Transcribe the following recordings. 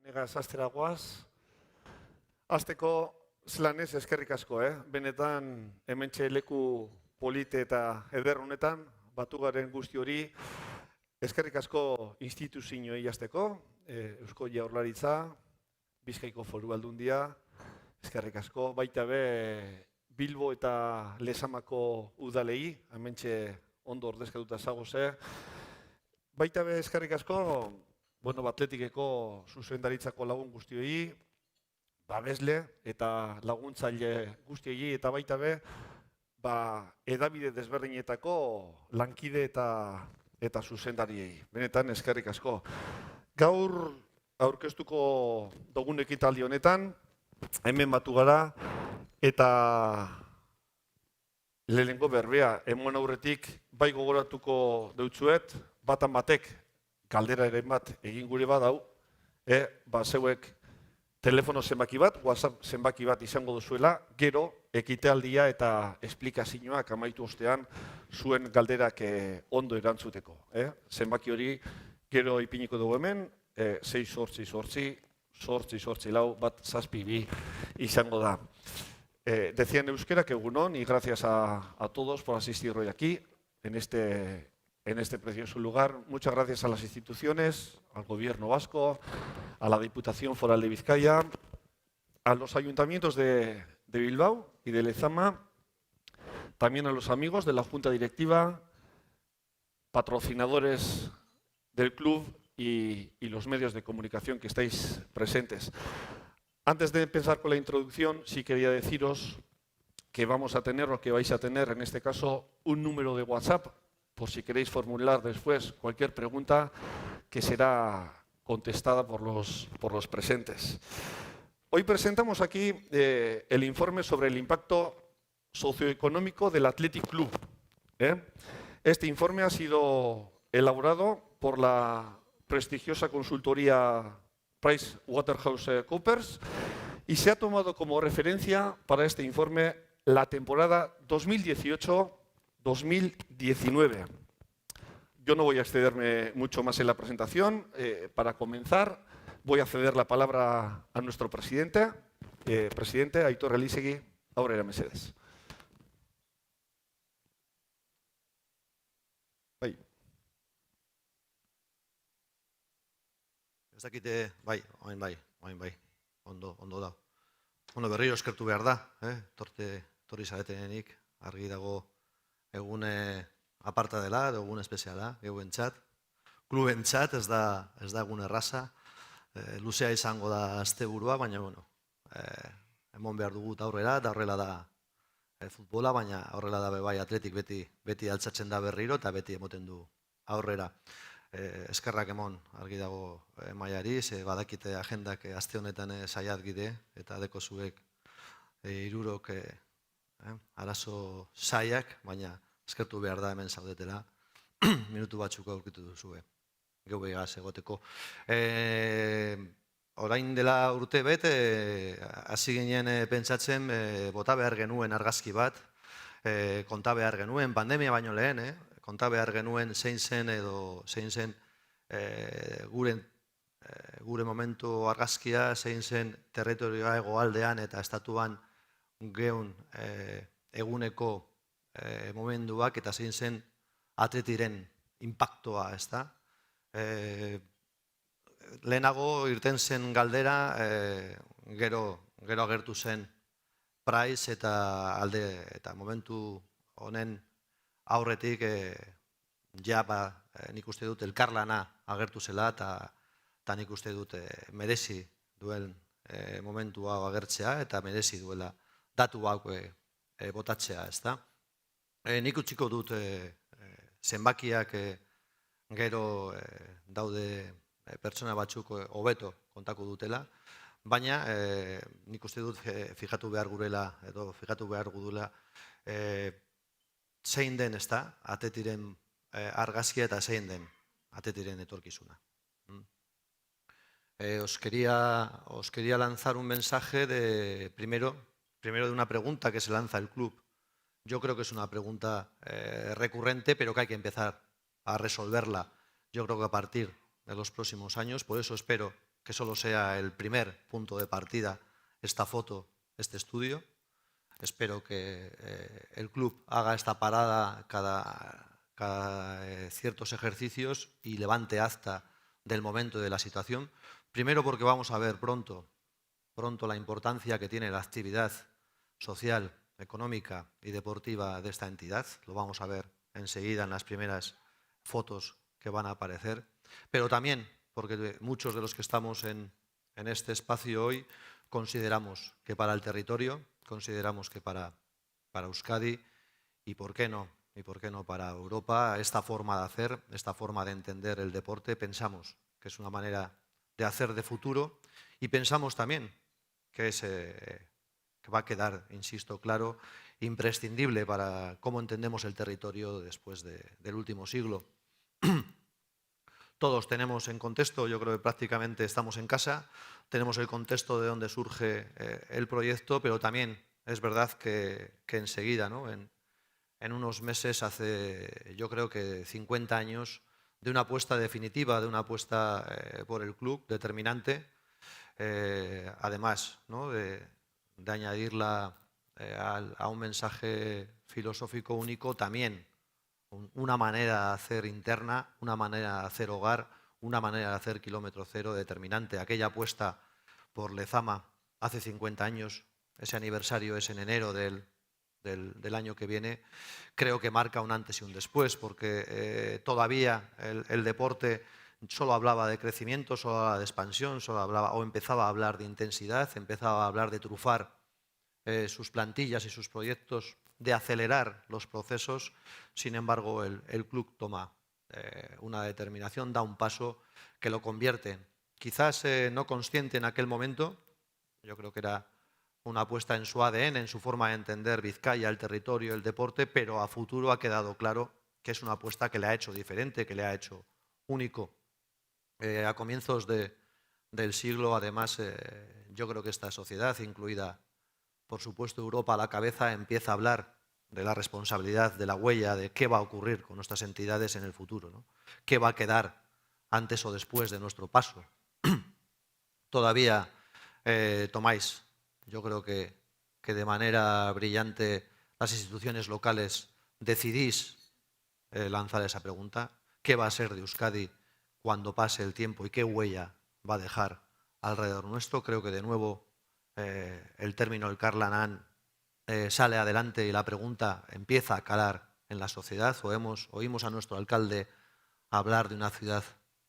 Nega sasteragoaz. Azteko zelanez eskerrik asko, Benetan hementxe leku polite eta eder honetan, batu garen guzti hori, eskerrik asko instituzioei hasteko, Eusko Jaurlaritza, Bizkaiko Foru Aldundia, eskerrik asko, baita be Bilbo eta Lezamako udalei, hementxe ondo ordezkatuta zagoze. Baita be eskerrik asko, Atletikeko zuzendaritzako lagun guztioi, babesle eta laguntzaile guztiei, eta baita be, edabide desberdinetako lankide eta zuzendariei. Benetan eskerrik asko. Gaur aurkeztuko dugun ekitaldi honetan, hemen batu gara, eta lehenengo berbea, emon aurretik bai gogoratuko deutzuet, batan batek, galderaren bat egin gure badau, zeuek telefono zenbaki bat, WhatsApp zenbaki bat izango duzuela, gero ekitaldia eta esplikazioak amaitu ostean zuen galderak ondo erantzuteko. Zenbaki hori gero ipiniko dugu hemen, 6-8-8-8-8-4 izango da. Decía en euskera que egunon y gracias a todos por asistir hoy aquí en este precioso lugar. Muchas gracias a las instituciones, al Gobierno vasco, a la Diputación Foral de Vizcaya, a los ayuntamientos de Bilbao y de Lezama, también a los amigos de la Junta Directiva, patrocinadores del club y los medios de comunicación que estáis presentes. Antes de empezar con la introducción, sí quería deciros que vamos a tener, o que vais a tener en este caso, un número de WhatsApp, por si queréis formular después cualquier pregunta que será contestada por los presentes. Hoy presentamos aquí el informe sobre el impacto socioeconómico del Athletic Club. Este informe ha sido elaborado por la prestigiosa consultoría PricewaterhouseCoopers y se ha tomado como referencia para este informe la temporada 2018-2019. Yo no voy a extenderme mucho más en la presentación. Para comenzar, voy a ceder la palabra a nuestro presidente, Aitor Elizegi, aurrera mesedez. Bai. Ez dakite, oain bai, ondo da. Berriro eskertu behar da, torri zaretenenik, argi dago egune aparta dela, egun espeziala, geuentzat. Klubentzat ez da egun erraza, luzea izango da asteburua, baina, emon behar dugut aurrera, eta horrela da futbola, baina horrela da bai Atletik beti altzatzen da berriro, eta beti emoten du aurrera. Eskerrak emon, argi dago maiari, badakite agendak aste honetan saiat gide, eta deko zuek hirurok arazo saiak, baina eskertu behar da hemen zaudetela, minutu batzuk aurkitu duzue, geu begaz egoteko. Orain dela urte bete, hasi ginen pentsatzen, bota behar genuen argazki bat, konta behar genuen, pandemia baino lehen, konta behar genuen zein zen gure momentu argazkia, zein zen territorioa hegoaldean eta estatuan geun eguneko momentuak eta zein zen Atletiren inpaktoa, ez da. Lehenago irten zen galdera, gero agertu zen Price eta momentu honen aurretik nik uste dut elkarlana agertu zela eta nik uste dut merezi duen momentu hau agertzea eta merezi duela datu hau botatzea, ez da. Nik utziko dut zenbakiak gero daude pertsona batzuk hobeto kontako dutela, baina nik uste dut fijatu behar gudela zein den, ez da, Atletiren argazkia eta zein den Atletiren etorkizuna. Os quería lanzar un mensaje primero de una pregunta que se lanza el club. Yo creo que es una pregunta recurrente, pero que hay que empezar a resolverla. Yo creo que a partir de los próximos años, por eso espero que solo sea el primer punto de partida esta foto, este estudio. Espero que el club haga esta parada cada ciertos ejercicios y levante acta del momento y de la situación. Primero porque vamos a ver pronto la importancia que tiene la actividad social, económica y deportiva de esta entidad. Lo vamos a ver enseguida en las primeras fotos que van a aparecer. Pero también porque muchos de los que estamos en este espacio hoy consideramos que para el territorio, consideramos que para Euskadi y por qué no para Europa, esta forma de hacer, esta forma de entender el deporte, pensamos que es una manera de hacer de futuro y pensamos también que va a quedar, insisto, claro, imprescindible para cómo entendemos el territorio después del último siglo. Todos tenemos en contexto, yo creo que prácticamente estamos en casa, tenemos el contexto de dónde surge el proyecto, pero también es verdad que enseguida, ¿no? En unos meses, hace yo creo que 50 años, de una apuesta definitiva, de una apuesta por el club determinante, además, ¿no? de añadirla a un mensaje filosófico único, también una manera de hacer interna, una manera de hacer hogar, una manera de hacer kilómetro cero determinante. Aquella apuesta por Lezama hace 50 años, ese aniversario es en enero del año que viene, creo que marca un antes y un después, porque todavía el deporte solo hablaba de crecimiento, solo hablaba de expansión, solo hablaba o empezaba a hablar de intensidad, empezaba a hablar de trufar sus plantillas y sus proyectos, de acelerar los procesos. Sin embargo, el club toma una determinación, da un paso que lo convierte, quizás no consciente en aquel momento, yo creo que era una apuesta en su ADN, en su forma de entender Vizcaya, el territorio, el deporte, pero a futuro ha quedado claro que es una apuesta que le ha hecho diferente, que le ha hecho único. A comienzos del siglo, además, yo creo que esta sociedad, incluida por supuesto Europa a la cabeza, empieza a hablar de la responsabilidad, de la huella, de qué va a ocurrir con nuestras entidades en el futuro, ¿no? ¿Qué va a quedar antes o después de nuestro paso? Todavía tomáis, yo creo que de manera brillante, las instituciones locales decidís lanzar esa pregunta. ¿Qué va a ser de Euskadi cuando pase el tiempo y qué huella va a dejar alrededor nuestro? Creo que de nuevo el término el Karlanan sale adelante y la pregunta empieza a calar en la sociedad. Oímos a nuestro alcalde hablar de una ciudad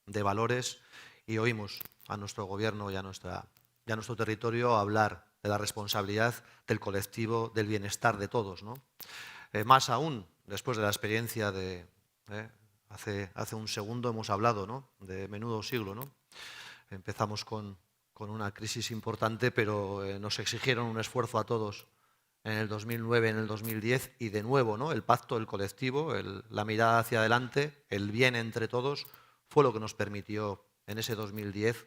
de valores y oímos a nuestro gobierno y a nuestro territorio hablar de la responsabilidad del colectivo, del bienestar de todos, ¿no? Más aún, después de la experiencia de hace un segundo hemos hablado, ¿no? De menudo siglo, ¿no? Empezamos con una crisis importante, pero nos exigieron un esfuerzo a todos en el 2009, en el 2010 y de nuevo, ¿no? El pacto, el colectivo, la mirada hacia adelante, el bien entre todos, fue lo que nos permitió en ese 2010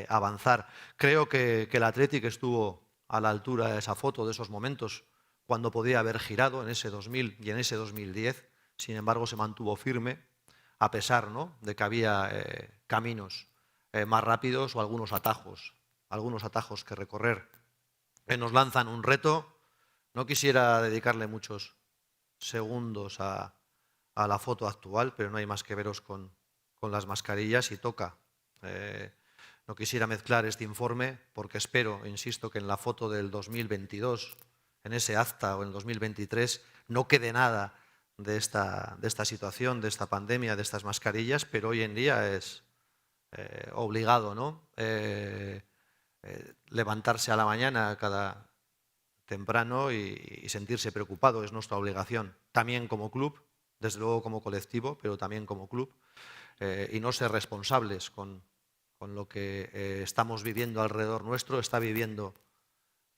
avanzar. Creo que el Athletic estuvo a la altura de esa foto, de esos momentos, cuando podía haber girado en ese 2000 y en ese 2010, sin embargo se mantuvo firme, a pesar, ¿no? de que había caminos más rápidos o algunos atajos que recorrer. Nos lanzan un reto. No quisiera dedicarle muchos segundos a la foto actual, pero no hay más que veros con las mascarillas y toca. No quisiera mezclar este informe porque espero, insisto, que en la foto del 2022, en ese acta o en el 2023, no quede nada de esta situación, de esta pandemia, de estas mascarillas, pero hoy en día es obligado, ¿no? Levantarse a la mañana temprano y sentirse preocupado, es nuestra obligación, también como club, desde luego como colectivo, pero también como club, y no ser responsables con lo que estamos viviendo alrededor nuestro, está viviendo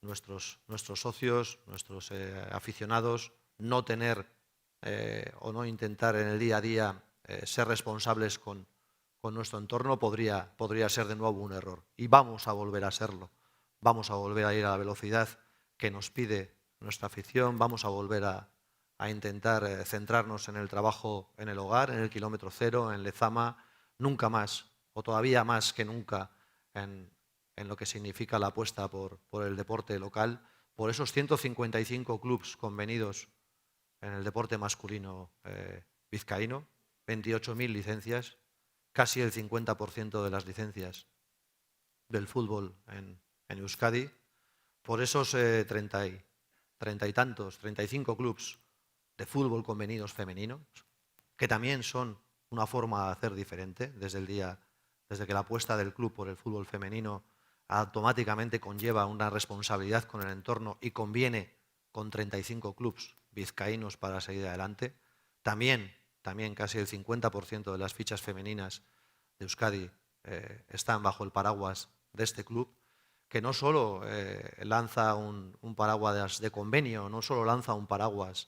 nuestros socios, nuestros aficionados, no tener o no intentar en el día a día ser responsables con nuestro entorno podría ser de nuevo un error. Y vamos a volver a serlo. Vamos a volver a ir a la velocidad que nos pide nuestra afición. Vamos a volver a intentar centrarnos en el trabajo en el hogar, en el kilómetro cero, en Lezama. Nunca más, o todavía más que nunca, en lo que significa la apuesta por el deporte local, por esos 155 clubs convenidos en el deporte masculino vizcaíno, 28.000 licencias, casi el 50% de las licencias del fútbol en Euskadi, por esos 30 y tantos, 35 clubs de fútbol convenidos femeninos, que también son una forma de hacer diferente, desde que la apuesta del club por el fútbol femenino automáticamente conlleva una responsabilidad con el entorno y conviene con 35 clubs vizcaínos para seguir adelante. También casi el 50% de las fichas femeninas de Euskadi están bajo el paraguas de este club, que no solo lanza un paraguas de convenio, no solo lanza un paraguas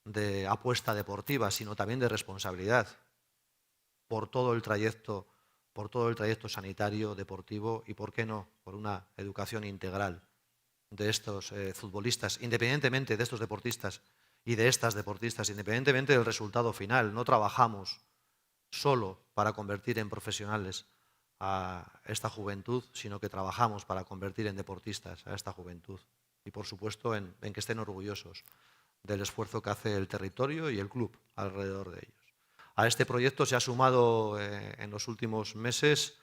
de apuesta deportiva, sino también de responsabilidad por todo el trayecto sanitario, deportivo y, por qué no, por una educación integral de estos futbolistas, independientemente de estos deportistas y de estas deportistas, independientemente del resultado final. No trabajamos solo para convertir en profesionales a esta juventud, sino que trabajamos para convertir en deportistas a esta juventud. Y, por supuesto, en que estén orgullosos del esfuerzo que hace el territorio y el club alrededor de ellos. A este proyecto se ha sumado en los últimos meses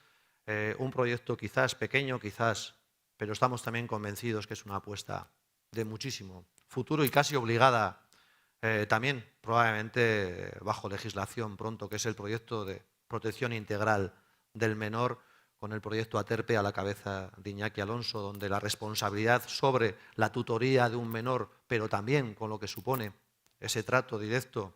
un proyecto quizás pequeño, pero estamos también convencidos que es una apuesta de muchísimo futuro y casi obligada también, probablemente bajo legislación pronto, que es el proyecto de protección integral del menor, con el proyecto Aterpe a la cabeza de Iñaki Alonso, donde la responsabilidad sobre la tutoría de un menor, pero también con lo que supone ese trato directo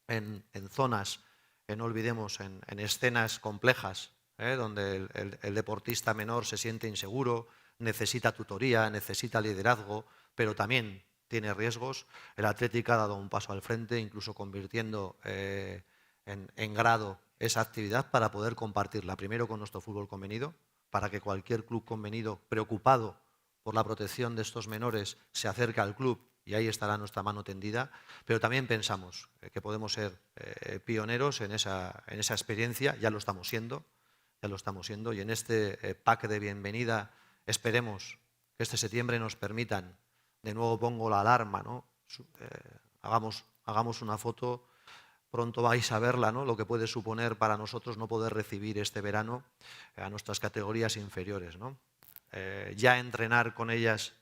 en zonas, no olvidemos, en escenas complejas, donde el deportista menor se siente inseguro, necesita tutoría, necesita liderazgo, pero también tiene riesgos. El Athletic ha dado un paso al frente, incluso convirtiendo en grado esa actividad para poder compartirla, primero con nuestro fútbol convenido, para que cualquier club convenido preocupado por la protección de estos menores se acerque al club y ahí estará nuestra mano tendida, pero también pensamos que podemos ser pioneros en esa experiencia, ya lo estamos siendo, y en este pack de bienvenida esperemos que este septiembre nos permitan, de nuevo pongo la alarma, ¿no? Hagamos una foto. Pronto vais a verla, ¿no? Lo que puede suponer para nosotros no poder recibir este verano a nuestras categorías inferiores, ¿no? Ya entrenar con ellas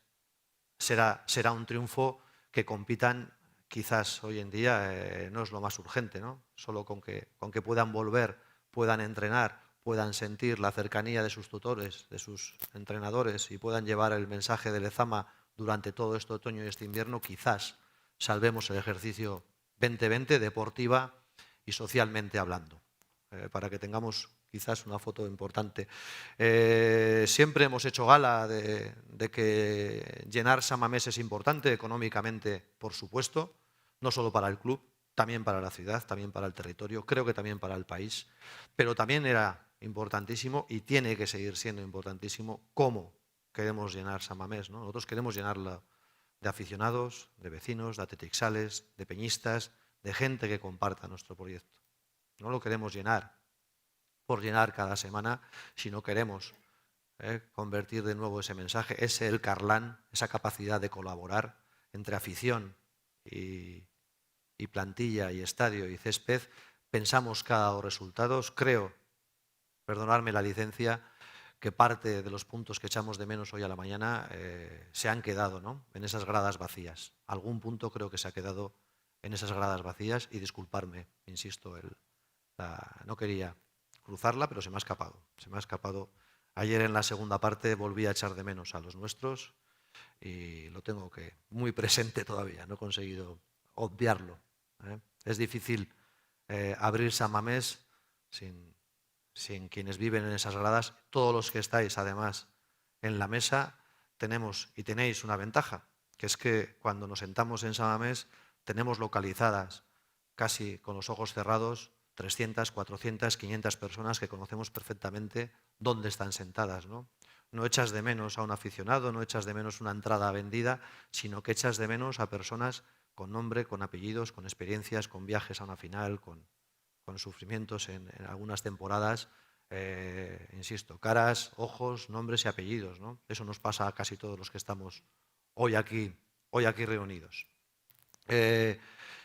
será un triunfo. Que compitan, quizás hoy en día no es lo más urgente, ¿no? Solo con que puedan volver, puedan entrenar, puedan sentir la cercanía de sus tutores, de sus entrenadores y puedan llevar el mensaje de Lezama durante todo este otoño y este invierno, quizás salvemos el ejercicio 2020 deportiva y socialmente hablando, para que tengamos quizás una foto importante. Siempre hemos hecho gala de que llenar San Mamés es importante económicamente, por supuesto, no solo para el club, también para la ciudad, también para el territorio, creo que también para el país, pero también era importantísimo y tiene que seguir siendo importantísimo cómo queremos llenar San Mamés, ¿no? Nosotros queremos llenarla de aficionados, de vecinos, de atletixales, de peñistas, de gente que comparta nuestro proyecto. No lo queremos llenar por llenar cada semana, sino queremos convertir de nuevo ese mensaje, ese el Carlán, esa capacidad de colaborar entre afición y plantilla y estadio y césped. Pensamos cada dos resultados. Creo, perdonadme la licencia, que parte de los puntos que echamos de menos hoy a la mañana se han quedado, ¿no? En esas gradas vacías. Algún punto creo que se ha quedado en esas gradas vacías y disculparme, insisto, no quería cruzarla, pero se me ha escapado. Se me ha escapado. Ayer en la segunda parte volví a echar de menos a los nuestros y lo tengo muy presente todavía. No he conseguido obviarlo. Es difícil abrir San Mamés sin quienes viven en esas gradas. Todos los que estáis, además, en la mesa, tenemos y tenéis una ventaja, que es que cuando nos sentamos en San Mamés tenemos localizadas, casi con los ojos cerrados, 300, 400, 500 personas que conocemos perfectamente dónde están sentadas, ¿no? No echas de menos a un aficionado, no echas de menos una entrada vendida, sino que echas de menos a personas con nombre, con apellidos, con experiencias, con viajes a una final, con sufrimientos en algunas temporadas insisto, caras, ojos, nombres y apellidos, ¿no? Eso nos pasa a casi todos los que estamos hoy aquí reunidos.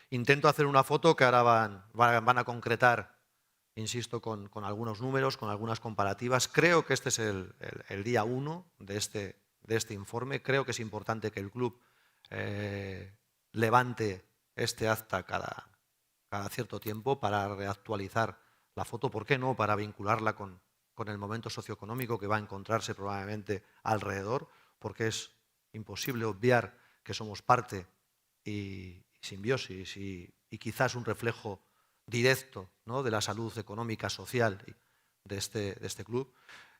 Intento hacer una foto que ahora van a concretar, insisto, con algunos números, con algunas comparativas. Creo que este es el día 1 de este informe. Creo que es importante que el club levante este acta cada cierto tiempo para reactualizar la foto. ¿Por qué no? Para vincularla con el momento socioeconómico que va a encontrarse probablemente alrededor, porque es imposible obviar que somos parte y simbiosis y quizás un reflejo directo, ¿no?, de la salud económica, social de este club.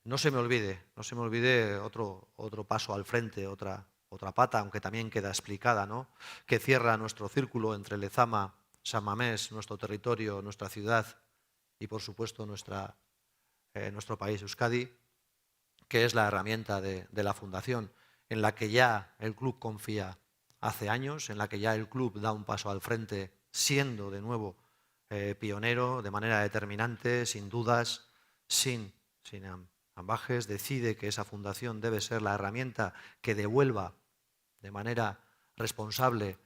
No se me olvide otro paso al frente, otra pata, aunque también queda explicada, ¿no?, que cierra nuestro círculo entre Lezama, San Mamés, nuestro territorio, nuestra ciudad y, por supuesto, nuestro país, Euskadi, que es la herramienta de la Fundación, en la que ya el club confía hace años, en la que ya el club da un paso al frente, siendo de nuevo pionero, de manera determinante, sin dudas, sin ambages, decide que esa fundación debe ser la herramienta que devuelva de manera responsable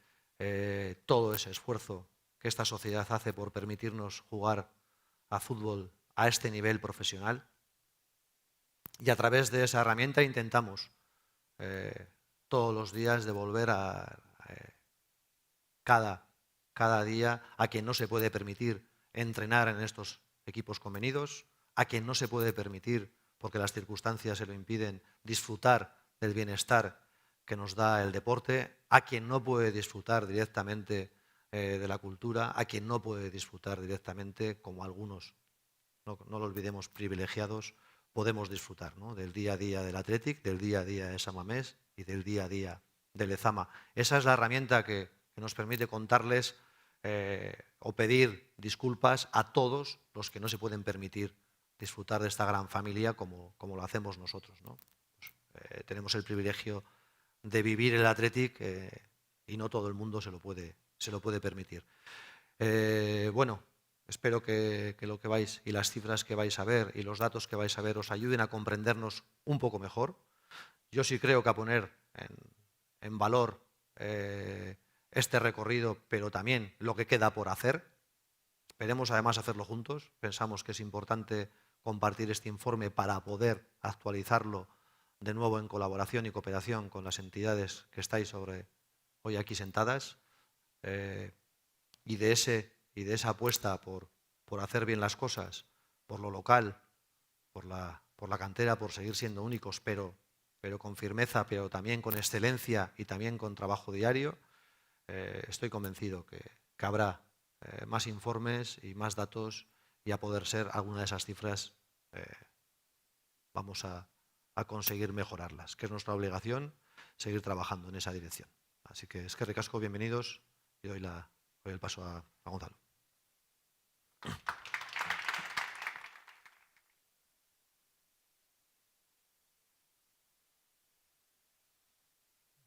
todo ese esfuerzo que esta sociedad hace por permitirnos jugar a fútbol a este nivel profesional. Y a través de esa herramienta intentamos todos los días devolver cada día a quien no se puede permitir entrenar en estos equipos convenidos, a quien no se puede permitir, porque las circunstancias se lo impiden, disfrutar del bienestar que nos da el deporte, a quien no puede disfrutar directamente de la cultura, a quien no puede disfrutar directamente, como algunos, no lo olvidemos, privilegiados, podemos disfrutar, ¿no?, del día a día del Athletic, del día a día de San Mamés y del día a día de Lezama. Esa es la herramienta que nos permite contarles o pedir disculpas a todos los que no se pueden permitir disfrutar de esta gran familia como lo hacemos nosotros, ¿no? Pues, tenemos el privilegio de vivir el Athletic y no todo el mundo se lo puede permitir. Bueno, espero que lo que vais y las cifras que vais a ver y los datos que vais a ver os ayuden a comprendernos un poco mejor. Yo sí creo que a poner en valor este recorrido, pero también lo que queda por hacer. Esperemos además hacerlo juntos. Pensamos que es importante compartir este informe para poder actualizarlo de nuevo en colaboración y cooperación con las entidades que estáis hoy aquí sentadas. Y de esa apuesta por hacer bien las cosas, por lo local, por la cantera, por seguir siendo únicos, pero con firmeza, pero también con excelencia y también con trabajo diario, estoy convencido que habrá más informes y más datos, y a poder ser alguna de esas cifras vamos a conseguir mejorarlas, que es nuestra obligación seguir trabajando en esa dirección. Así que eskerrik asko, bienvenidos, y doy el paso a Gonzalo.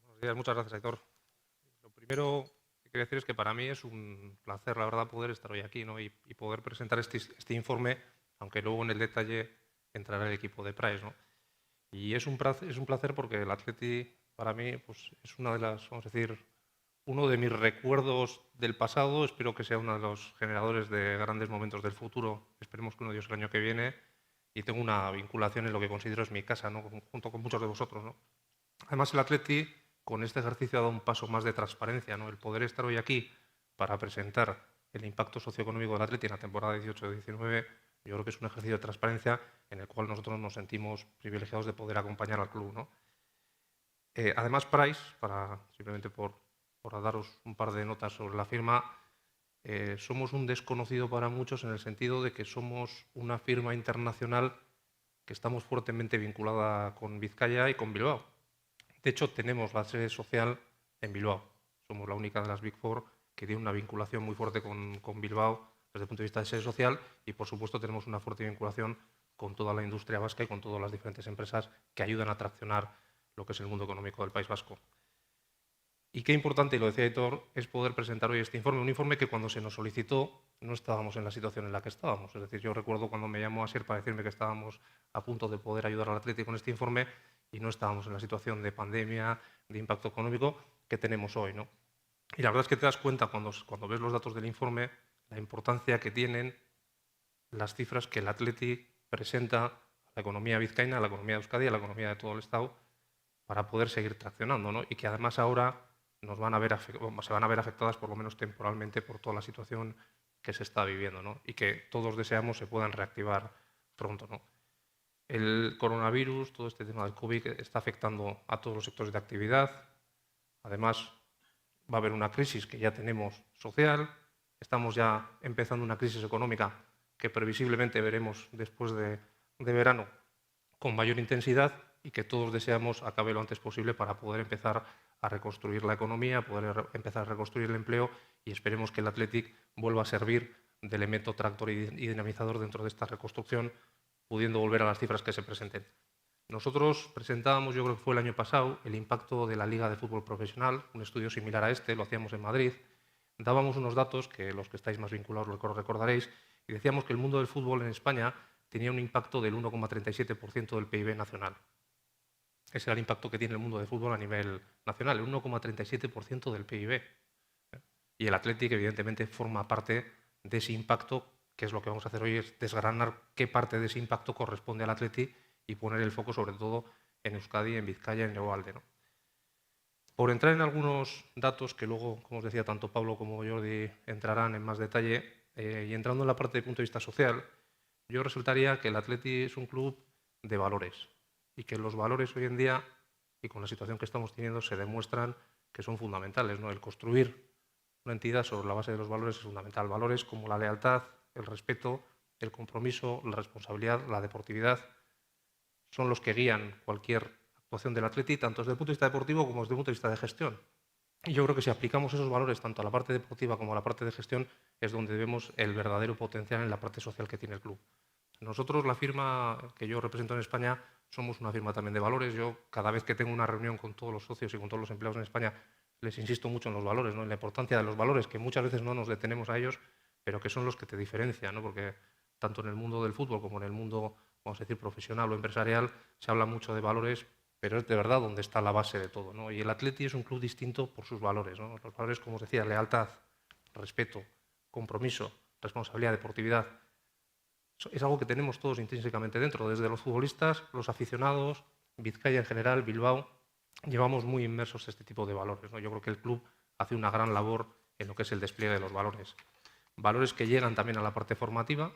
Buenos días, muchas gracias, Aitor. Lo primero que quería decir es que para mí es un placer, la verdad, poder estar hoy aquí, ¿no?, y poder presentar este informe, aunque luego en el detalle entrará el equipo de Price, ¿no? Y es un placer porque el Athletic, para mí, pues, es una de las, vamos a decir, uno de mis recuerdos del pasado. Espero que sea uno de los generadores de grandes momentos del futuro. Esperemos que uno de ellos el año que viene. Y tengo una vinculación en lo que considero es mi casa, ¿no?, junto con muchos de vosotros, ¿no? Además, el Athletic, con este ejercicio, ha dado un paso más de transparencia, ¿no? El poder estar hoy aquí para presentar el impacto socioeconómico del Athletic en la temporada 18-19, yo creo que es un ejercicio de transparencia en el cual nosotros nos sentimos privilegiados de poder acompañar al club, ¿no? Además, Price, simplemente por daros un par de notas sobre la firma, somos un desconocido para muchos en el sentido de que somos una firma internacional que estamos fuertemente vinculada con Vizcaya y con Bilbao. De hecho, tenemos la sede social en Bilbao. Somos la única de las Big Four que tiene una vinculación muy fuerte con Bilbao desde el punto de vista de sede social, y, por supuesto, tenemos una fuerte vinculación con toda la industria vasca y con todas las diferentes empresas que ayudan a traccionar lo que es el mundo económico del País Vasco. Y qué importante, y lo decía Aitor, es poder presentar hoy este informe, un informe que cuando se nos solicitó no estábamos en la situación en la que estábamos. Es decir, yo recuerdo cuando me llamó Asier para decirme que estábamos a punto de poder ayudar al Athletic con este informe y no estábamos en la situación de pandemia, de impacto económico que tenemos hoy, ¿no? Y la verdad es que te das cuenta cuando ves los datos del informe la importancia que tienen las cifras que el Athletic presenta a la economía vizcaína, a la economía de Euskadi, a la economía de todo el Estado, para poder seguir traccionando, ¿no? Y que además ahora se van a ver afectadas, por lo menos temporalmente, por toda la situación que se está viviendo, ¿no? Y que todos deseamos se puedan reactivar pronto, ¿no? El coronavirus, todo este tema del COVID, está afectando a todos los sectores de actividad. Además, va a haber una crisis que ya tenemos social. Estamos ya empezando una crisis económica que previsiblemente veremos después de verano con mayor intensidad y que todos deseamos acabe lo antes posible para poder empezar a reconstruir la economía, poder empezar a reconstruir el empleo y esperemos que el Athletic vuelva a servir de elemento tractor y dinamizador dentro de esta reconstrucción, pudiendo volver a las cifras que se presenten. Nosotros presentábamos, yo creo que fue el año pasado, el impacto de la Liga de Fútbol Profesional, un estudio similar a este, lo hacíamos en Madrid. Dábamos unos datos que los que estáis más vinculados lo recordaréis y decíamos que el mundo del fútbol en España tenía un impacto del 1,37% del PIB nacional. Ese era el impacto que tiene el mundo del fútbol a nivel nacional, el 1,37% del PIB. Y el Athletic, evidentemente, forma parte de ese impacto, que es lo que vamos a hacer hoy, es desgranar qué parte de ese impacto corresponde al Athletic y poner el foco sobre todo en Euskadi, en Vizcaya, en Leoalde, ¿no? Por entrar en algunos datos que luego, como os decía, tanto Pablo como Jordi entrarán en más detalle, y entrando en la parte de punto de vista social, yo resaltaría que el Athletic es un club de valores y que los valores hoy en día, y con la situación que estamos teniendo, se demuestran que son fundamentales, ¿no? El construir una entidad sobre la base de los valores es fundamental. Valores como la lealtad, el respeto, el compromiso, la responsabilidad, la deportividad, son los que guían cualquier actuación del Athletic, tanto desde el punto de vista deportivo como desde el punto de vista de gestión. Y yo creo que si aplicamos esos valores tanto a la parte deportiva como a la parte de gestión, es donde vemos el verdadero potencial en la parte social que tiene el club. Nosotros, la firma que yo represento en España, somos una firma también de valores. Yo, cada vez que tengo una reunión con todos los socios y con todos los empleados en España, les insisto mucho en los valores, ¿no? En la importancia de los valores, que muchas veces no nos detenemos a ellos, pero que son los que te diferencian, ¿no? Porque tanto en el mundo del fútbol como en el mundo, vamos a decir, profesional o empresarial, se habla mucho de valores, pero es de verdad donde está la base de todo, ¿no? Y el Athletic es un club distinto por sus valores, ¿no? Los valores, como os decía, lealtad, respeto, compromiso, responsabilidad, deportividad. Es algo que tenemos todos intrínsecamente dentro, desde los futbolistas, los aficionados, Vizcaya en general, Bilbao, llevamos muy inmersos este tipo de valores, ¿no? Yo creo que el club hace una gran labor en lo que es el despliegue de los valores. Valores que llegan también a la parte formativa.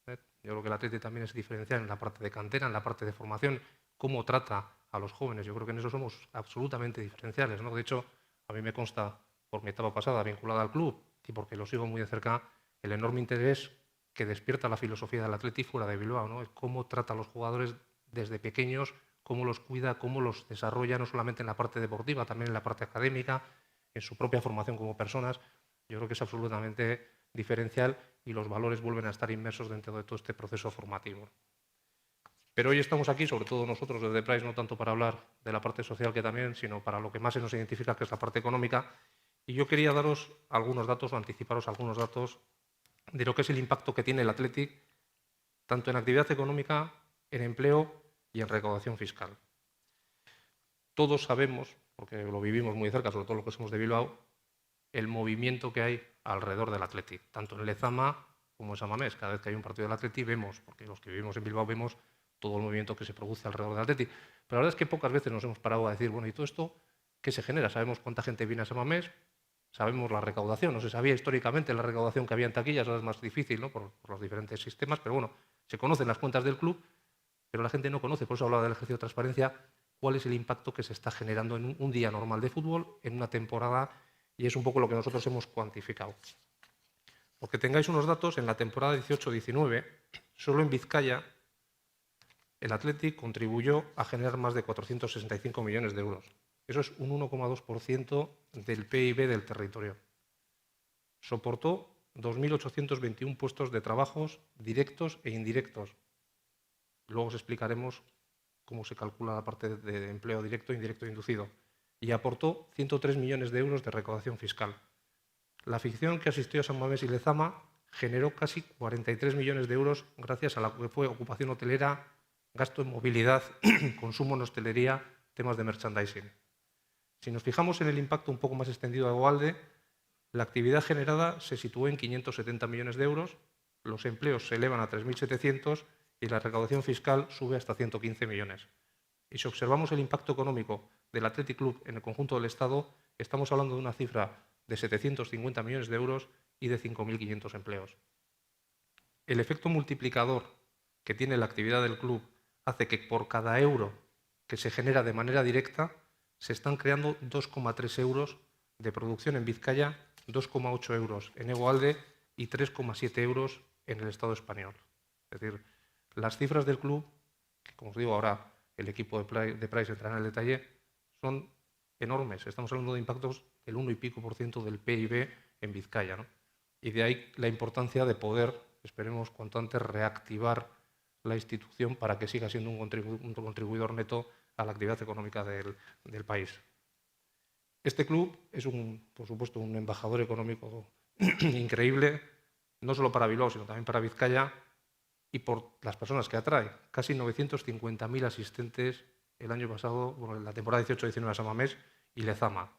Yo creo que el Athletic también es diferencial en la parte de cantera, en la parte de formación, cómo trata a los jóvenes. Yo creo que en eso somos absolutamente diferenciales, ¿no? De hecho, a mí me consta, por mi etapa pasada vinculada al club y porque lo sigo muy de cerca, el enorme interés que despierta la filosofía del Athletic fuera de Bilbao, ¿no? Cómo trata a los jugadores desde pequeños, cómo los cuida, cómo los desarrolla, no solamente en la parte deportiva, también en la parte académica, en su propia formación como personas. Yo creo que es absolutamente diferencial y los valores vuelven a estar inmersos dentro de todo este proceso formativo. Pero hoy estamos aquí, sobre todo nosotros desde Price, no tanto para hablar de la parte social que también, sino para lo que más se nos identifica, que es la parte económica. Y yo quería daros algunos datos o anticiparos algunos datos de lo que es el impacto que tiene el Athletic, tanto en actividad económica, en empleo y en recaudación fiscal. Todos sabemos, porque lo vivimos muy de cerca, sobre todo los que somos de Bilbao, el movimiento que hay alrededor del Athletic, tanto en Lezama como en San Mamés. Cada vez que hay un partido del Athletic vemos, porque los que vivimos en Bilbao vemos todo el movimiento que se produce alrededor del Athletic. Pero la verdad es que pocas veces nos hemos parado a decir, bueno, ¿y todo esto qué se genera? Sabemos cuánta gente viene a San Mamés, sabemos la recaudación, no se sabía históricamente la recaudación que había en taquillas, ahora es más difícil, ¿no? por los diferentes sistemas, pero bueno, se conocen las cuentas del club, pero la gente no conoce, por eso hablaba del ejercicio de transparencia, cuál es el impacto que se está generando en un día normal de fútbol, en una temporada, y es un poco lo que nosotros hemos cuantificado. Porque tengáis unos datos, en la temporada 18-19, solo en Vizcaya, el Athletic contribuyó a generar más de 465 millones de euros. Eso es un 1,2% del PIB del territorio. Soportó 2.821 puestos de trabajos directos e indirectos. Luego os explicaremos cómo se calcula la parte de empleo directo, indirecto e inducido. y aportó 103 millones de euros de recaudación fiscal. La afición que asistió a San Mamés y Lezama generó casi 43 millones de euros gracias a la que fue ocupación hotelera, gasto en movilidad, consumo en hostelería, temas de merchandising. Si nos fijamos en el impacto un poco más extendido de Egualde, la actividad generada se situó en 570 millones de euros, los empleos se elevan a 3.700 y la recaudación fiscal sube hasta 115 millones. Y si observamos el impacto económico del Athletic Club en el conjunto del Estado, estamos hablando de una cifra de 750 millones de euros y de 5.500 empleos. El efecto multiplicador que tiene la actividad del club hace que por cada euro que se genera de manera directa se están creando 2,3 euros de producción en Vizcaya, 2,8 euros en Egualde y 3,7 euros en el Estado español. Es decir, las cifras del club, que como os digo ahora el equipo de Price entrará en el detalle, son enormes. Estamos hablando de impactos del 1 y pico % del PIB en Vizcaya, ¿no? Y de ahí la importancia de poder, esperemos cuanto antes, reactivar la institución para que siga siendo un contribuidor neto a la actividad económica del país. Este club es, por supuesto, un embajador económico increíble, no solo para Bilbao, sino también para Vizcaya, y por las personas que atrae. Casi 950.000 asistentes el año pasado, bueno, en la temporada 18-19 a San Mamés y Lezama.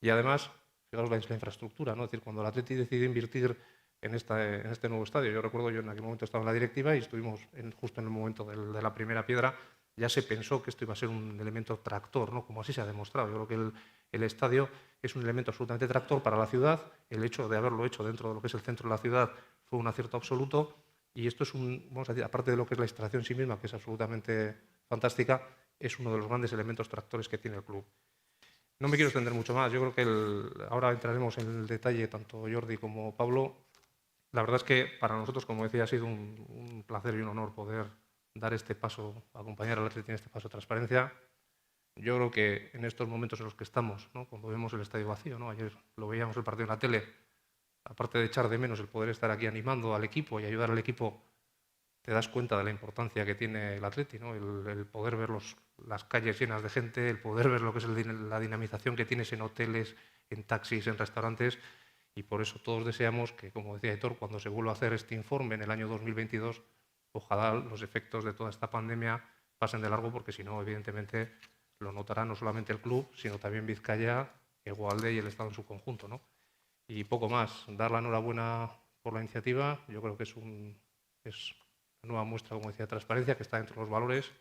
Y además, fijaros la infraestructura, ¿no? Es decir, cuando el Atleti decidió invertir en este nuevo estadio, yo recuerdo, yo en aquel momento estaba en la directiva y estuvimos justo en el momento de la primera piedra, ya se pensó que esto iba a ser un elemento tractor, ¿no? Como así se ha demostrado. Yo creo que el estadio es un elemento absolutamente tractor para la ciudad. El hecho de haberlo hecho dentro de lo que es el centro de la ciudad fue un acierto absoluto. Y esto es vamos a decir, aparte de lo que es la instalación en sí misma, que es absolutamente fantástica, es uno de los grandes elementos tractores que tiene el club. No me quiero extender mucho más. Yo creo que ahora entraremos en el detalle, tanto Jordi como Pablo. La verdad es que para nosotros, como decía, ha sido un placer y un honor poder dar este paso, acompañar al Atleti en este paso de transparencia. Yo creo que en estos momentos en los que estamos, ¿no? Cuando vemos el estadio vacío, ¿no? Ayer lo veíamos el partido en la tele, aparte de echar de menos el poder estar aquí animando al equipo y ayudar al equipo, te das cuenta de la importancia que tiene el Atleti, ¿no? El poder ver las calles llenas de gente, el poder ver lo que es la dinamización que tienes en hoteles, en taxis, en restaurantes, y por eso todos deseamos que, como decía Aitor, cuando se vuelva a hacer este informe en el año 2022, ojalá los efectos de toda esta pandemia pasen de largo, porque si no, evidentemente, lo notará no solamente el club, sino también Vizcaya, Egualde y el Estado en su conjunto, ¿no? Y poco más. Dar la enhorabuena por la iniciativa. Yo creo que es una nueva muestra, como decía, de transparencia, que está dentro de los valores.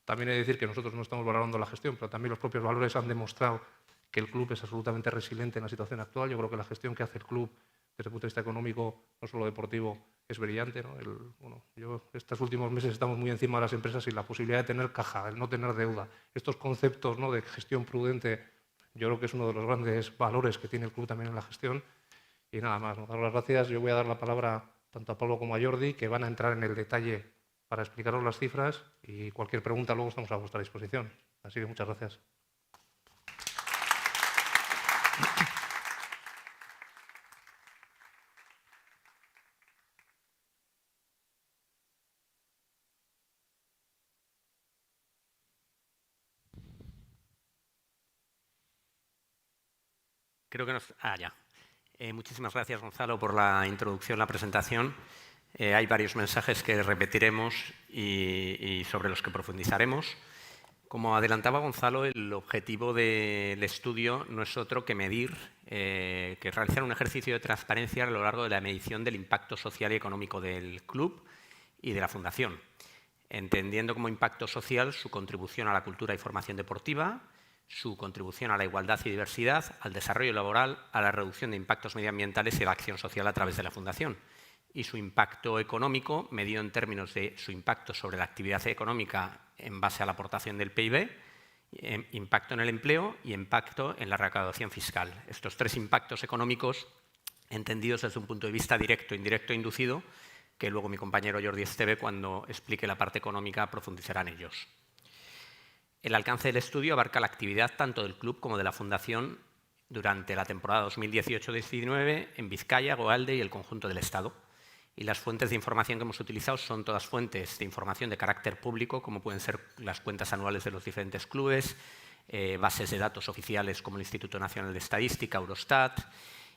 También he de decir que nosotros no estamos valorando la gestión, pero también los propios valores han demostrado que el club es absolutamente resiliente en la situación actual. Yo creo que la gestión que hace el club desde el punto de vista económico, no solo deportivo, es brillante, ¿no? Estos últimos meses estamos muy encima de las empresas y la posibilidad de tener caja, el no tener deuda. Estos conceptos, ¿no?, de gestión prudente, yo creo que es uno de los grandes valores que tiene el club también en la gestión. Y nada más, ¿no? Dar las gracias. Yo voy a dar la palabra tanto a Pablo como a Jordi, que van a entrar en el detalle para explicaros las cifras, y cualquier pregunta luego estamos a vuestra disposición. Así que muchas gracias. Creo que nos... ya. Muchísimas gracias, Gonzalo, por la introducción, la presentación. Hay varios mensajes que repetiremos y sobre los que profundizaremos. Como adelantaba Gonzalo, el objetivo del estudio no es otro que medir, que realizar un ejercicio de transparencia a lo largo de la medición del impacto social y económico del club y de la fundación, entendiendo como impacto social su contribución a la cultura y formación deportiva, su contribución a la igualdad y diversidad, al desarrollo laboral, a la reducción de impactos medioambientales y a la acción social a través de la fundación, y su impacto económico, medido en términos de su impacto sobre la actividad económica en base a la aportación del PIB, impacto en el empleo y impacto en la recaudación fiscal. Estos tres impactos económicos entendidos desde un punto de vista directo, indirecto e inducido, que luego mi compañero Jordi Esteve, cuando explique la parte económica, profundizará en ellos. El alcance del estudio abarca la actividad tanto del club como de la fundación durante la temporada 2018-19 en Vizcaya, Egualde y el conjunto del Estado. Y las fuentes de información que hemos utilizado son todas fuentes de información de carácter público, como pueden ser las cuentas anuales de los diferentes clubes, bases de datos oficiales como el Instituto Nacional de Estadística, Eurostat,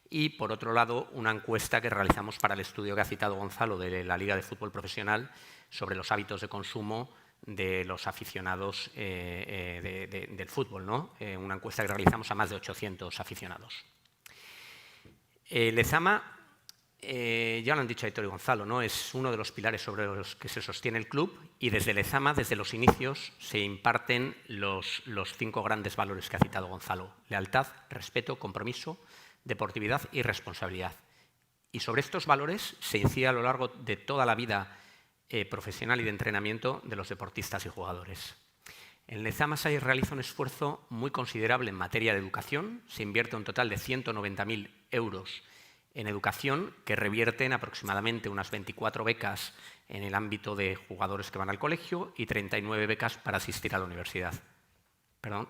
y, por otro lado, una encuesta que realizamos para el estudio que ha citado Gonzalo de la Liga de Fútbol Profesional sobre los hábitos de consumo de los aficionados del fútbol, ¿no? Una encuesta que realizamos a más de 800 aficionados. Lezama, ya lo han dicho Aitor y Gonzalo, ¿no? Es uno de los pilares sobre los que se sostiene el club, y desde Lezama, desde los inicios, se imparten los 5 grandes valores que ha citado Gonzalo: lealtad, respeto, compromiso, deportividad y responsabilidad. Y sobre estos valores se incide a lo largo de toda la vida profesional y de entrenamiento de los deportistas y jugadores. En Lezama se realiza un esfuerzo muy considerable en materia de educación. Se invierte un total de 190.000 euros en educación, que revierten aproximadamente unas 24 becas en el ámbito de jugadores que van al colegio y 39 becas para asistir a la universidad. Perdón.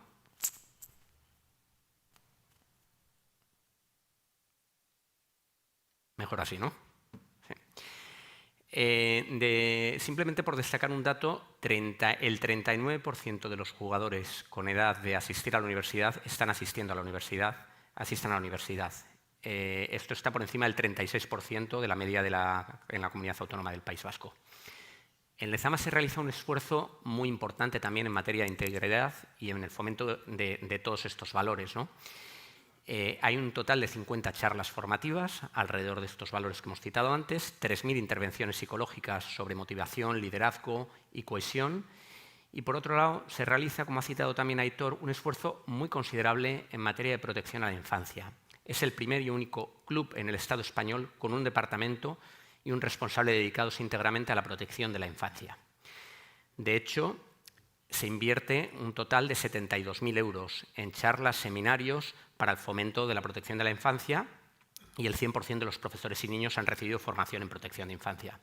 Mejor así, ¿no? Sí. Simplemente por destacar un dato, el 39% de los jugadores con edad de asistir a la universidad asisten a la universidad. Esto está por encima del 36% de la media en la comunidad autónoma del País Vasco. En Lezama se realiza un esfuerzo muy importante también en materia de integridad y en el fomento de todos estos valores, ¿no? Hay un total de 50 charlas formativas alrededor de estos valores que hemos citado antes, 3.000 intervenciones psicológicas sobre motivación, liderazgo y cohesión. Y, por otro lado, se realiza, como ha citado también Aitor, un esfuerzo muy considerable en materia de protección a la infancia. Es el primer y único club en el Estado español con un departamento y un responsable dedicados íntegramente a la protección de la infancia. De hecho, se invierte un total de 72.000 euros en charlas, seminarios para el fomento de la protección de la infancia, y el 100% de los profesores y niños han recibido formación en protección de infancia.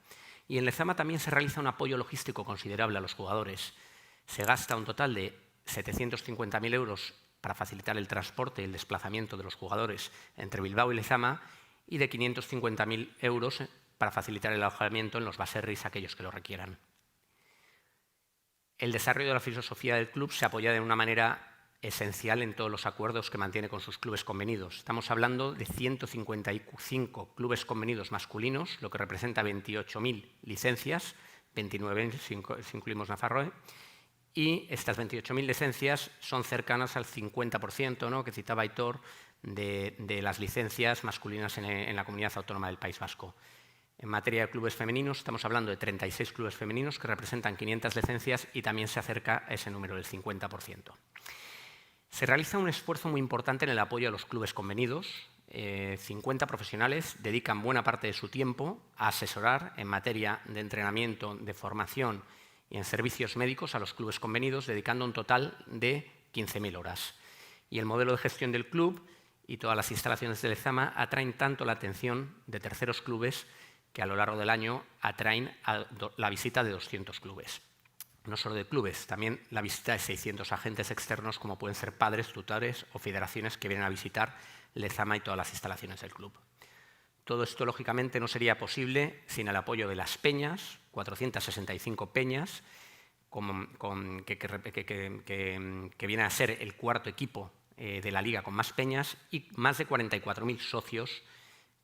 Y en Lezama también se realiza un apoyo logístico considerable a los jugadores. Se gasta un total de 750.000 euros para facilitar el transporte y el desplazamiento de los jugadores entre Bilbao y Lezama, y de 550.000 euros para facilitar el alojamiento en los baserris a aquellos que lo requieran. El desarrollo de la filosofía del club se apoya de una manera esencial en todos los acuerdos que mantiene con sus clubes convenidos. Estamos hablando de 155 clubes convenidos masculinos, lo que representa 28.000 licencias, 29.000 si incluimos Nafarroa, y estas 28.000 licencias son cercanas al 50%, ¿no?, que citaba Aitor, de las licencias masculinas en la comunidad autónoma del País Vasco. En materia de clubes femeninos, estamos hablando de 36 clubes femeninos que representan 500 licencias, y también se acerca a ese número del 50%. Se realiza un esfuerzo muy importante en el apoyo a los clubes convenidos. 50 profesionales dedican buena parte de su tiempo a asesorar en materia de entrenamiento, de formación y en servicios médicos a los clubes convenidos, dedicando un total de 15.000 horas. Y el modelo de gestión del club y todas las instalaciones de Lezama atraen tanto la atención de terceros clubes que a lo largo del año atraen la visita de 200 clubes. No solo de clubes, también la visita de 600 agentes externos, como pueden ser padres, tutores o federaciones que vienen a visitar Lezama y todas las instalaciones del club. Todo esto, lógicamente, no sería posible sin el apoyo de las peñas, 465 peñas, que viene a ser el cuarto equipo de la Liga con más peñas, y más de 44.000 socios,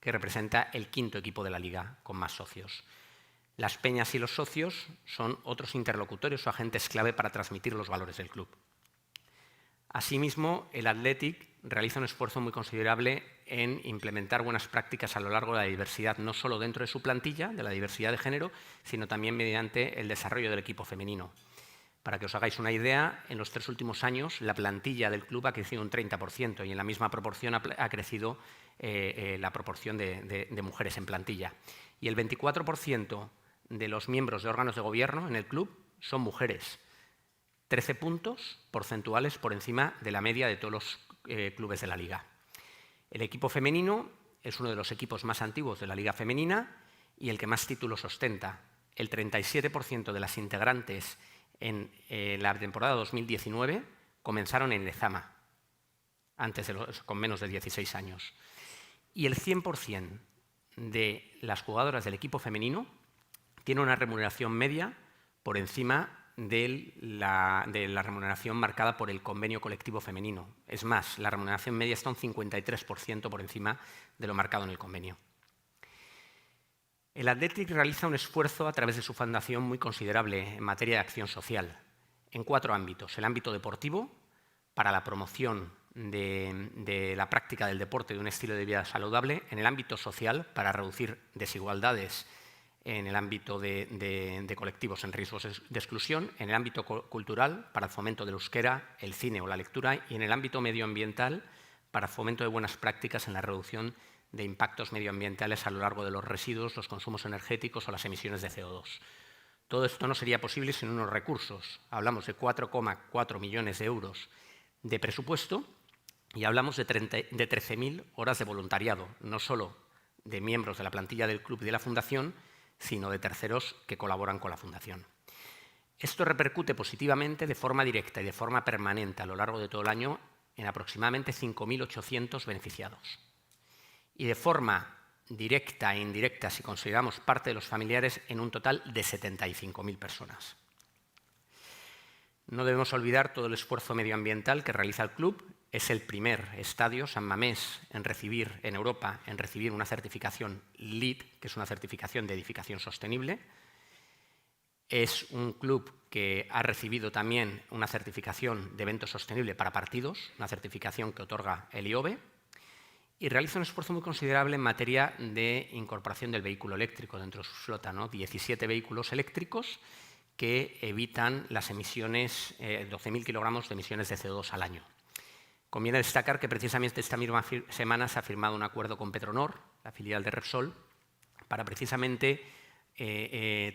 que representa el quinto equipo de la Liga con más socios. Las peñas y los socios son otros interlocutores o agentes clave para transmitir los valores del club. Asimismo, el Athletic realiza un esfuerzo muy considerable en implementar buenas prácticas a lo largo de la diversidad, no solo dentro de su plantilla, de la diversidad de género, sino también mediante el desarrollo del equipo femenino. Para que os hagáis una idea, en los 3 últimos años la plantilla del club ha crecido un 30%, y en la misma proporción ha crecido la proporción de mujeres en plantilla. Y el 24% de los miembros de órganos de gobierno en el club son mujeres, 13 puntos porcentuales por encima de la media de todos los clubes de la Liga. El equipo femenino es uno de los equipos más antiguos de la Liga femenina y el que más títulos ostenta. El 37% de las integrantes en la temporada 2019 comenzaron en Lezama, con menos de 16 años. Y el 100% de las jugadoras del equipo femenino tiene una remuneración media por encima de la remuneración marcada por el convenio colectivo femenino. Es más, la remuneración media está un 53% por encima de lo marcado en el convenio. El Athletic realiza un esfuerzo a través de su fundación muy considerable en materia de acción social, en 4 ámbitos. El ámbito deportivo, para la promoción de la práctica del deporte de un estilo de vida saludable; en el ámbito social, para reducir desigualdades en el ámbito de colectivos en riesgos de exclusión; en el ámbito cultural, para el fomento del euskera, el cine o la lectura; y en el ámbito medioambiental, para el fomento de buenas prácticas en la reducción de impactos medioambientales a lo largo de los residuos, los consumos energéticos o las emisiones de CO2. Todo esto no sería posible sin unos recursos. Hablamos de 4,4 millones de euros de presupuesto y hablamos de 13.000 horas de voluntariado, no solo de miembros de la plantilla del club y de la fundación, sino de terceros que colaboran con la fundación. Esto repercute positivamente de forma directa y de forma permanente a lo largo de todo el año en aproximadamente 5.800 beneficiados. Y de forma directa e indirecta, si consideramos parte de los familiares, en un total de 75.000 personas. No debemos olvidar todo el esfuerzo medioambiental que realiza el club. Es el primer estadio, San Mamés, en Europa, en recibir una certificación LEED, que es una certificación de edificación sostenible. Es un club que ha recibido también una certificación de evento sostenible para partidos, una certificación que otorga el IOBE, y realiza un esfuerzo muy considerable en materia de incorporación del vehículo eléctrico dentro de su flota, ¿no? 17 vehículos eléctricos que evitan las emisiones, 12.000 kilogramos de emisiones de CO2 al año. Conviene destacar que precisamente esta misma semana se ha firmado un acuerdo con Petronor, la filial de Repsol, para precisamente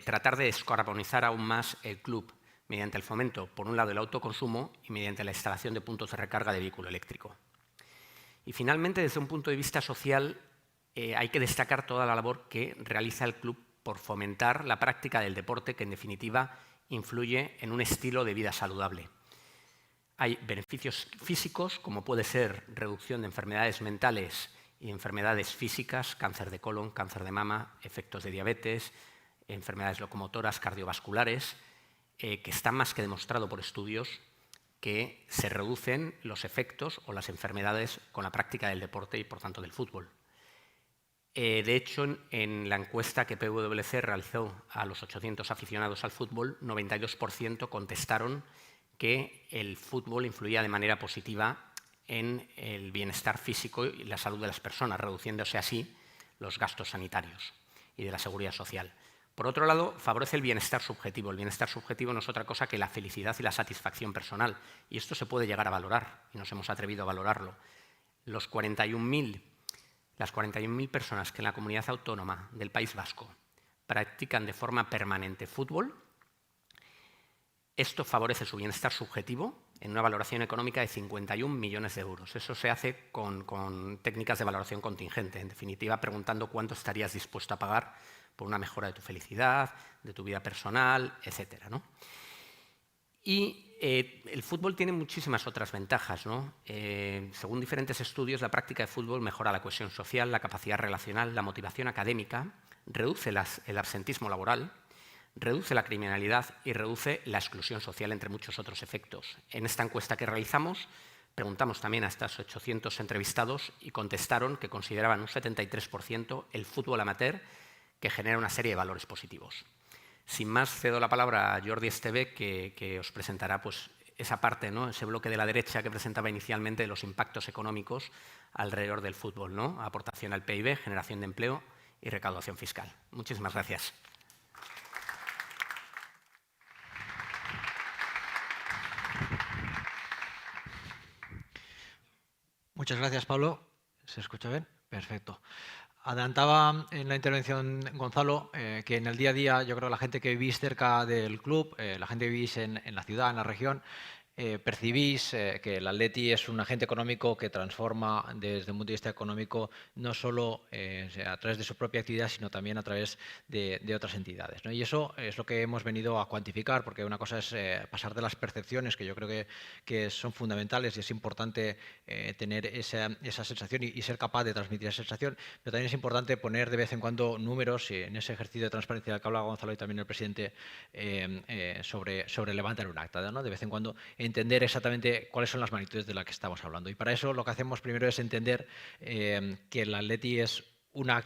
tratar de descarbonizar aún más el club mediante el fomento, por un lado, del autoconsumo y mediante la instalación de puntos de recarga de vehículo eléctrico. Y finalmente, desde un punto de vista social, hay que destacar toda la labor que realiza el club por fomentar la práctica del deporte, que en definitiva influye en un estilo de vida saludable. Hay beneficios físicos, como puede ser reducción de enfermedades mentales y enfermedades físicas, cáncer de colon, cáncer de mama, efectos de diabetes, enfermedades locomotoras, cardiovasculares, que está más que demostrado por estudios que se reducen los efectos o las enfermedades con la práctica del deporte y, por tanto, del fútbol. De hecho, en la encuesta que PwC realizó a los 800 aficionados al fútbol, 92% contestaron que el fútbol influía de manera positiva en el bienestar físico y la salud de las personas, reduciéndose así los gastos sanitarios y de la seguridad social. Por otro lado, favorece el bienestar subjetivo. El bienestar subjetivo no es otra cosa que la felicidad y la satisfacción personal. Y esto se puede llegar a valorar, y nos hemos atrevido a valorarlo. Las 41.000 personas que en la comunidad autónoma del País Vasco practican de forma permanente fútbol, esto favorece su bienestar subjetivo en una valoración económica de 51 millones de euros. Eso se hace con técnicas de valoración contingente, en definitiva, preguntando cuánto estarías dispuesto a pagar por una mejora de tu felicidad, de tu vida personal, etc., ¿no? Y el fútbol tiene muchísimas otras ventajas, ¿no? Según diferentes estudios, la práctica de fútbol mejora la cohesión social, la capacidad relacional, la motivación académica, reduce el absentismo laboral, reduce la criminalidad y reduce la exclusión social, entre muchos otros efectos. En esta encuesta que realizamos, preguntamos también a estos 800 entrevistados y contestaron que consideraban un 73% el fútbol amateur, que genera una serie de valores positivos. Sin más, cedo la palabra a Jordi Esteve, que os presentará pues, esa parte, ¿no? Ese bloque de la derecha que presentaba inicialmente de los impactos económicos alrededor del fútbol, ¿no? Aportación al PIB, generación de empleo y recaudación fiscal. Muchísimas gracias. Muchas gracias, Pablo. ¿Se escucha bien? Perfecto. Adelantaba en la intervención Gonzalo que en el día a día, yo creo que la gente que vivís cerca del club, la gente que vivís en la ciudad, en la región, percibís que el Atleti es un agente económico que transforma desde un punto de vista económico no solo a través de su propia actividad, sino también a través de otras entidades, ¿no? Y eso es lo que hemos venido a cuantificar, porque una cosa es pasar de las percepciones, que yo creo que son fundamentales y es importante tener esa sensación y ser capaz de transmitir esa sensación, pero también es importante poner de vez en cuando números en ese ejercicio de transparencia del que hablaba Gonzalo y también el presidente sobre levantar un acta, ¿no? De vez en cuando entender exactamente cuáles son las magnitudes de las que estamos hablando. Y para eso lo que hacemos primero es entender que el Atleti es una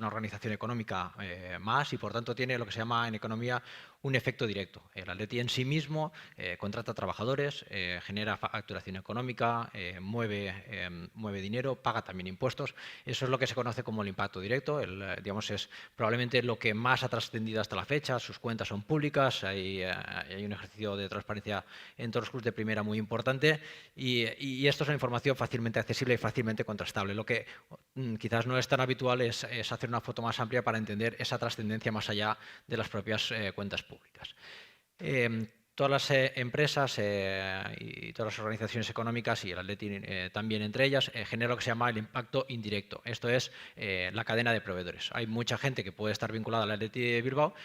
organización económica más y por tanto tiene lo que se llama en economía un efecto directo. El Atleti en sí mismo contrata trabajadores, genera facturación económica, mueve dinero, paga también impuestos. Eso es lo que se conoce como el impacto directo. Digamos, es probablemente lo que más ha trascendido hasta la fecha. Sus cuentas son públicas, hay un ejercicio de transparencia en todos los clubes de primera muy importante y esto es una información fácilmente accesible y fácilmente contrastable. Lo que quizás no es tan habitual es hacer una foto más amplia para entender esa trascendencia más allá de las propias cuentas públicas. Todas las empresas y todas las organizaciones económicas y el Atleti también entre ellas genera lo que se llama el impacto indirecto. Esto es la cadena de proveedores. Hay mucha gente que puede estar vinculada al Atleti de Bilbao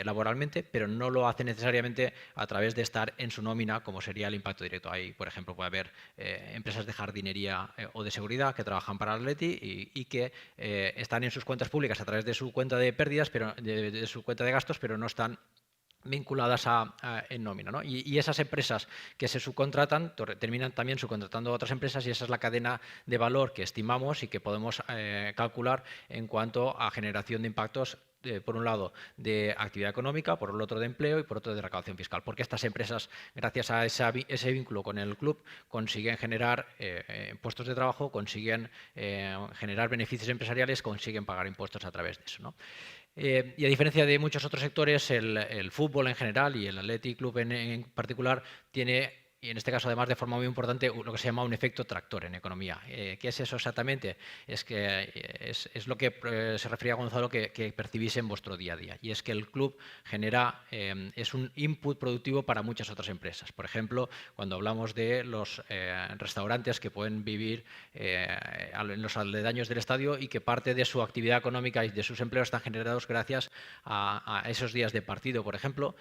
laboralmente, pero no lo hace necesariamente a través de estar en su nómina, como sería el impacto directo. Hay, por ejemplo, puede haber empresas de jardinería o de seguridad que trabajan para el Atleti y que están en sus cuentas públicas a través de su cuenta de pérdidas, pero de su cuenta de gastos, pero no están vinculadas en nómina, ¿no? Y esas empresas que se subcontratan terminan también subcontratando a otras empresas y esa es la cadena de valor que estimamos y que podemos calcular en cuanto a generación de impactos por un lado de actividad económica, por el otro de empleo y por otro de recaudación fiscal, porque estas empresas, gracias a ese vínculo con el club, consiguen generar puestos de trabajo, consiguen generar beneficios empresariales, consiguen pagar impuestos a través de eso, ¿no? Y a diferencia de muchos otros sectores, el fútbol en general y el Athletic Club en particular tiene, y en este caso además de forma muy importante, lo que se llama un efecto tractor en economía. ¿Qué es eso exactamente? Es que es lo que se refería a Gonzalo que percibís en vuestro día a día. Y es que el club genera, es un input productivo para muchas otras empresas. Por ejemplo, cuando hablamos de los restaurantes que pueden vivir en los aledaños del estadio y que parte de su actividad económica y de sus empleos están generados gracias a esos días de partido, por ejemplo.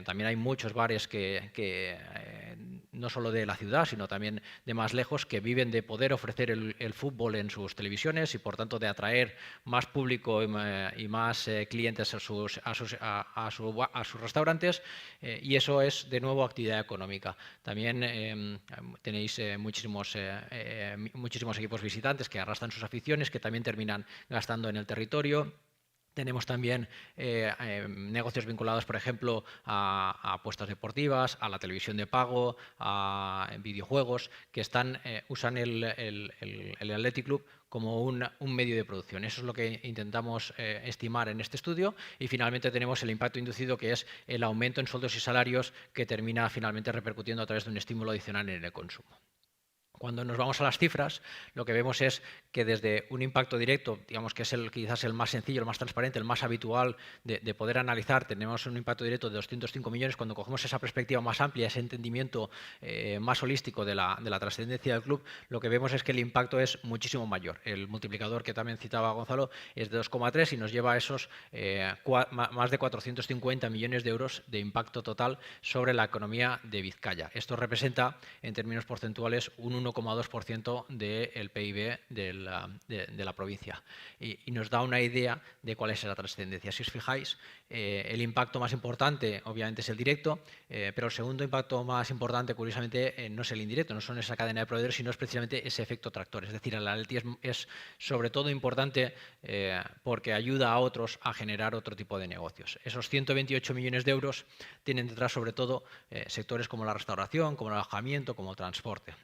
También hay muchos bares que no solo de la ciudad, sino también de más lejos, que viven de poder ofrecer el fútbol en sus televisiones y, por tanto, de atraer más público y más clientes a sus restaurantes. Y eso es, de nuevo, actividad económica. También tenéis muchísimos equipos visitantes que arrastran sus aficiones, que también terminan gastando en el territorio. Tenemos también negocios vinculados, por ejemplo, a apuestas deportivas, a la televisión de pago, a videojuegos, que usan el Athletic Club como un medio de producción. Eso es lo que intentamos estimar en este estudio. Y finalmente tenemos el impacto inducido, que es el aumento en sueldos y salarios que termina finalmente repercutiendo a través de un estímulo adicional en el consumo. Cuando nos vamos a las cifras, lo que vemos es que desde un impacto directo, digamos que es quizás el más sencillo, el más transparente, el más habitual de poder analizar, tenemos un impacto directo de 205 millones. Cuando cogemos esa perspectiva más amplia, ese entendimiento más holístico de la trascendencia del club, lo que vemos es que el impacto es muchísimo mayor. El multiplicador que también citaba Gonzalo es de 2,3 y nos lleva a esos más de 450 millones de euros de impacto total sobre la economía de Vizcaya. Esto representa, en términos porcentuales, un 1,2% del PIB de la provincia y nos da una idea de cuál es la trascendencia. Si os fijáis, el impacto más importante obviamente es el directo, pero el segundo impacto más importante, curiosamente, no es el indirecto, no son esa cadena de proveedores, sino es precisamente ese efecto tractor. Es decir, el Atleti es sobre todo importante porque ayuda a otros a generar otro tipo de negocios. Esos 128 millones de euros tienen detrás sobre todo sectores como la restauración, como el alojamiento, como el transporte.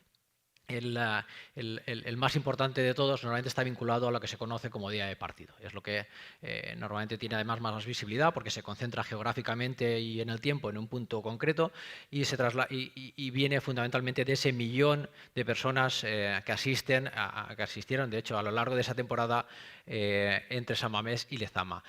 El más importante de todos normalmente está vinculado a lo que se conoce como día de partido. Es lo que normalmente tiene además más visibilidad porque se concentra geográficamente y en el tiempo en un punto concreto y viene fundamentalmente de ese millón de personas que asistieron, de hecho, a lo largo de esa temporada entre San Mamés y Lezama.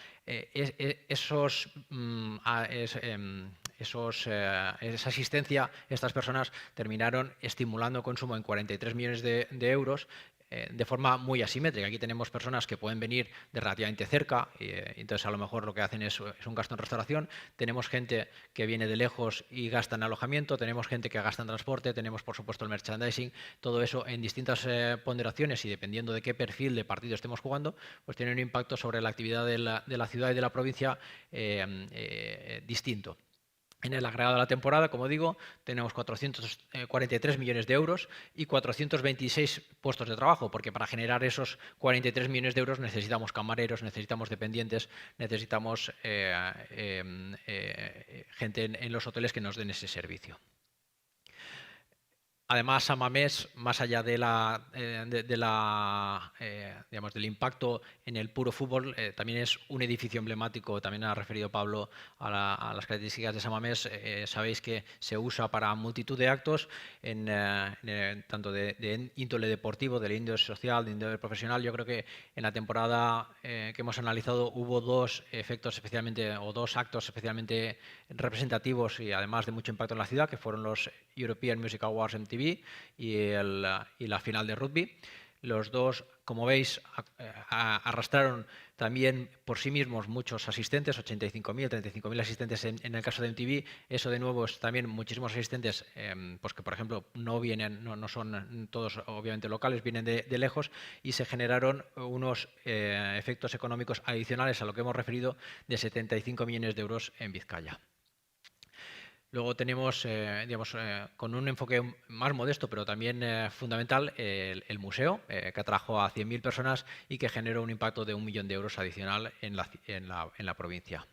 esa asistencia, estas personas terminaron estimulando consumo en 43 millones de euros de forma muy asimétrica. Aquí tenemos personas que pueden venir de relativamente cerca, entonces a lo mejor lo que hacen es un gasto en restauración. Tenemos gente que viene de lejos y gasta en alojamiento, tenemos gente que gasta en transporte, tenemos por supuesto el merchandising, todo eso en distintas ponderaciones y dependiendo de qué perfil de partido estemos jugando, pues tiene un impacto sobre la actividad de la ciudad y de la provincia distinto. En el agregado de la temporada, como digo, tenemos 443 millones de euros y 426 puestos de trabajo, porque para generar esos 43 millones de euros necesitamos camareros, necesitamos dependientes, necesitamos gente en los hoteles que nos den ese servicio. Además, Samamés, más allá del impacto en el puro fútbol, también es un edificio emblemático. También ha referido Pablo a las características de Samamés. Sabéis que se usa para multitud de actos, tanto de índole deportivo, de índole social, de índole profesional. Yo creo que en la temporada que hemos analizado hubo dos actos especialmente representativos y además de mucho impacto en la ciudad, que fueron los European Music Awards MTV y la final de rugby. Los dos, como veis, arrastraron también por sí mismos muchos asistentes, 85.000, 35.000 asistentes en el caso de MTV. Eso de nuevo es también muchísimos asistentes, pues que por ejemplo no son todos obviamente locales, vienen de lejos y se generaron unos efectos económicos adicionales a lo que hemos referido de 75 millones de euros en Vizcaya. Luego tenemos, con un enfoque más modesto, pero también fundamental, el museo, que atrajo a 100.000 personas y que generó un impacto de 1 millón de euros adicional en la provincia.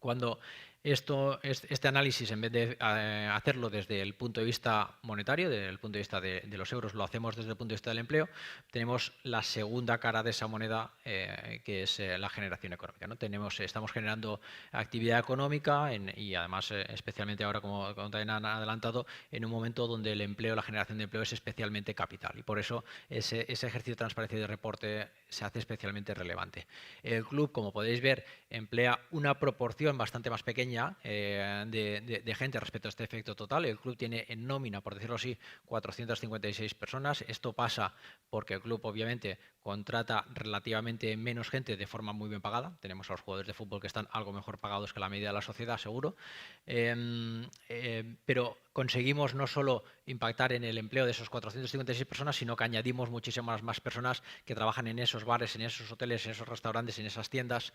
Cuando este análisis, en vez de hacerlo desde el punto de vista monetario, desde el punto de vista de los euros, lo hacemos desde el punto de vista del empleo, tenemos la segunda cara de esa moneda, que es la generación económica, ¿no? Estamos generando actividad económica y además, especialmente ahora, como también han adelantado, en un momento donde el empleo, la generación de empleo es especialmente capital y por eso ese ejercicio de transparencia y de reporte se hace especialmente relevante. El club, como podéis ver, emplea una proporción bastante más pequeña de gente respecto a este efecto total. El club tiene en nómina, por decirlo así, 456 personas. Esto pasa porque el club obviamente contrata relativamente menos gente de forma muy bien pagada. Tenemos a los jugadores de fútbol que están algo mejor pagados que la media de la sociedad, seguro. Pero conseguimos no solo impactar en el empleo de esos 456 personas, sino que añadimos muchísimas más personas que trabajan en esos bares, en esos hoteles, en esos restaurantes, en esas tiendas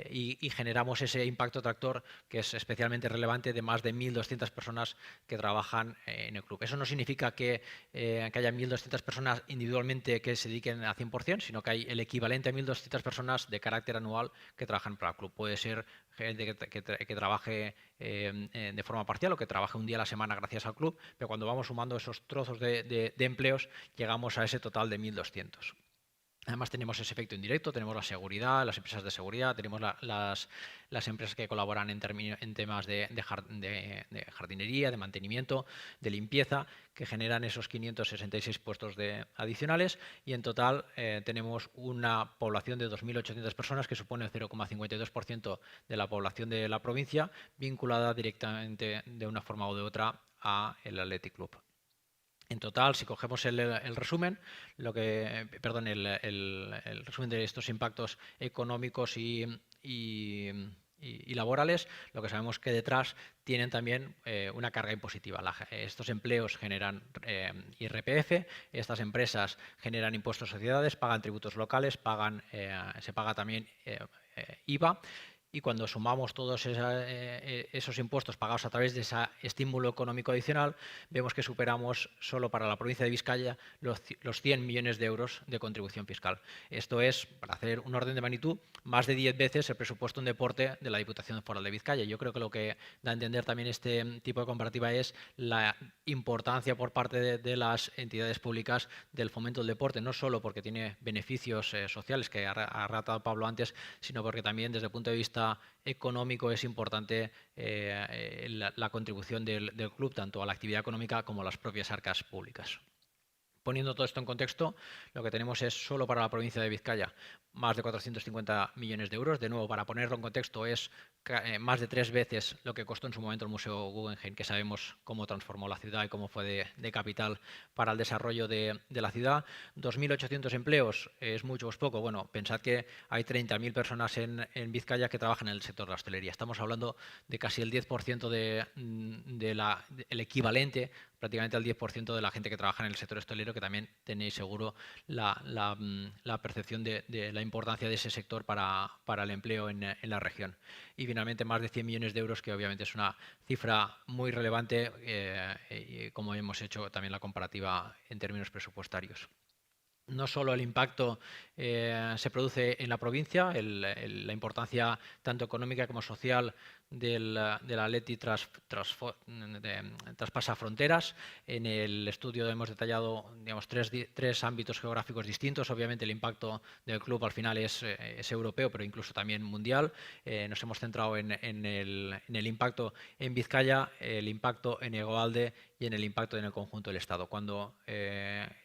y generamos ese impacto tractor que es especialmente relevante de más de 1.200 personas que trabajan en el club. Eso no significa que haya 1.200 personas individualmente que se dediquen a 100%, sino que hay el equivalente a 1.200 personas de carácter anual que trabajan para el club. Puede ser gente que trabaje de forma parcial o que trabaje un día a la semana gracias al club, pero cuando vamos sumando esos trozos de empleos llegamos a ese total de 1.200. Además tenemos ese efecto indirecto, tenemos la seguridad, las empresas de seguridad, tenemos las empresas que colaboran en temas de jardinería, de mantenimiento, de limpieza, que generan esos 566 puestos adicionales y en total tenemos una población de 2.800 personas que supone el 0,52% de la población de la provincia, vinculada directamente de una forma u de otra al Athletic Club. En total, si cogemos el resumen, el resumen de estos impactos económicos y laborales, lo que sabemos que detrás tienen también una carga impositiva. Estos empleos generan IRPF, estas empresas generan impuestos a sociedades, pagan tributos locales, se paga también IVA. Y cuando sumamos todos esos impuestos pagados a través de ese estímulo económico adicional, vemos que superamos solo para la provincia de Vizcaya los 100 millones de euros de contribución fiscal. Esto es, para hacer un orden de magnitud, más de 10 veces el presupuesto en deporte de la Diputación Foral de Vizcaya. Yo creo que lo que da a entender también este tipo de comparativa es la importancia por parte de las entidades públicas del fomento del deporte, no solo porque tiene beneficios sociales que ha relatado Pablo antes, sino porque también desde el punto de vista económico es importante la contribución del club tanto a la actividad económica como a las propias arcas públicas. Poniendo todo esto en contexto, lo que tenemos es solo para la provincia de Vizcaya más de 450 millones de euros. De nuevo, para ponerlo en contexto, es más de 3 veces lo que costó en su momento el Museo Guggenheim, que sabemos cómo transformó la ciudad y cómo fue de capital para el desarrollo de la ciudad. 2.800 empleos, ¿es mucho o es poco? Bueno, pensad que hay 30.000 personas en Vizcaya que trabajan en el sector de la hostelería. Estamos hablando de casi el 10% el equivalente prácticamente al 10% de la gente que trabaja en el sector hostelero, que también tenéis seguro la percepción de la importancia de ese sector para el empleo en la región. Y finalmente más de 100 millones de euros, que obviamente es una cifra muy relevante, como hemos hecho también la comparativa en términos presupuestarios. No solo el impacto se produce en la provincia, la importancia tanto económica como social del Athletic traspasa fronteras. En el estudio hemos detallado, digamos, tres ámbitos geográficos distintos. Obviamente el impacto del club al final es europeo, pero incluso también mundial. Nos hemos centrado en el impacto en Vizcaya, el impacto en Hegoalde y en el impacto en el conjunto del Estado. Cuando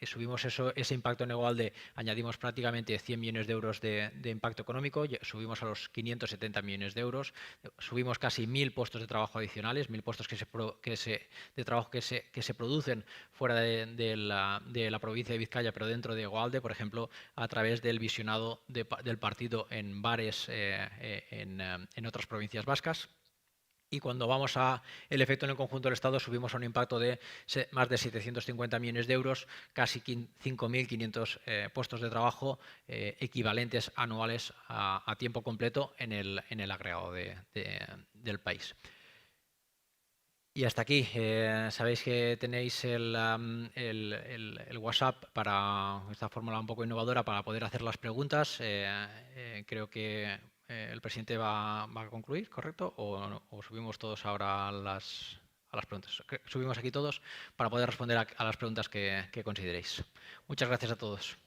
subimos ese impacto en Hegoalde, añadimos prácticamente 100 millones de euros de impacto económico, subimos a los 570 millones de euros, subimos casi 1.000 puestos de trabajo adicionales, 1.000 puestos de trabajo que se producen fuera de la provincia de Vizcaya, pero dentro de Hegoalde, por ejemplo, a través del visionado del partido en bares en otras provincias vascas. Y cuando vamos a el efecto en el conjunto del Estado, subimos a un impacto de más de 750 millones de euros, casi 5.500 puestos de trabajo equivalentes anuales a tiempo completo en el agregado del país. Y hasta aquí. Sabéis que tenéis el WhatsApp para esta fórmula un poco innovadora para poder hacer las preguntas. Creo que el presidente va a concluir, ¿correcto? ¿O subimos todos ahora a las preguntas? Subimos aquí todos para poder responder a las preguntas que consideréis. Muchas gracias a todos.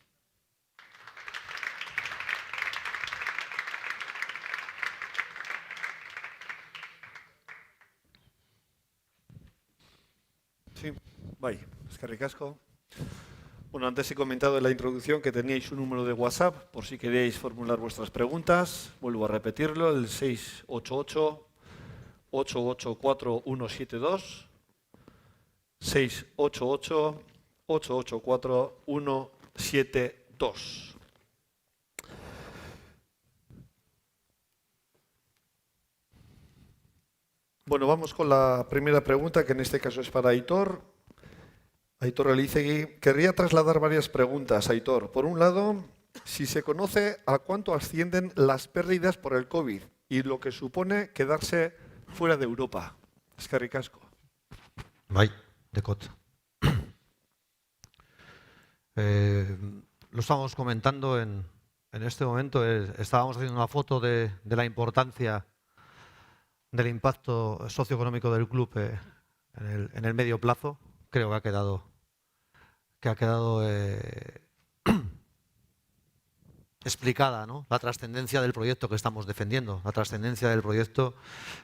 Sí, bai, eskerrik asko. Bueno, antes he comentado en la introducción que teníais un número de WhatsApp por si queréis formular vuestras preguntas. Vuelvo a repetirlo, el 688-884-172, 688-884-172. Bueno, vamos con la primera pregunta, que en este caso es para Aitor. Aitor Elizegui, querría trasladar varias preguntas, Aitor. Por un lado, si se conoce a cuánto ascienden las pérdidas por el COVID y lo que supone quedarse fuera de Europa. Eskerrik asko. Bai, dekot. Lo estábamos comentando en este momento. Estábamos haciendo una foto de la importancia del impacto socioeconómico del club en el medio plazo. Creo que ha quedado explicada, ¿no?, la trascendencia del proyecto que estamos defendiendo, la trascendencia del proyecto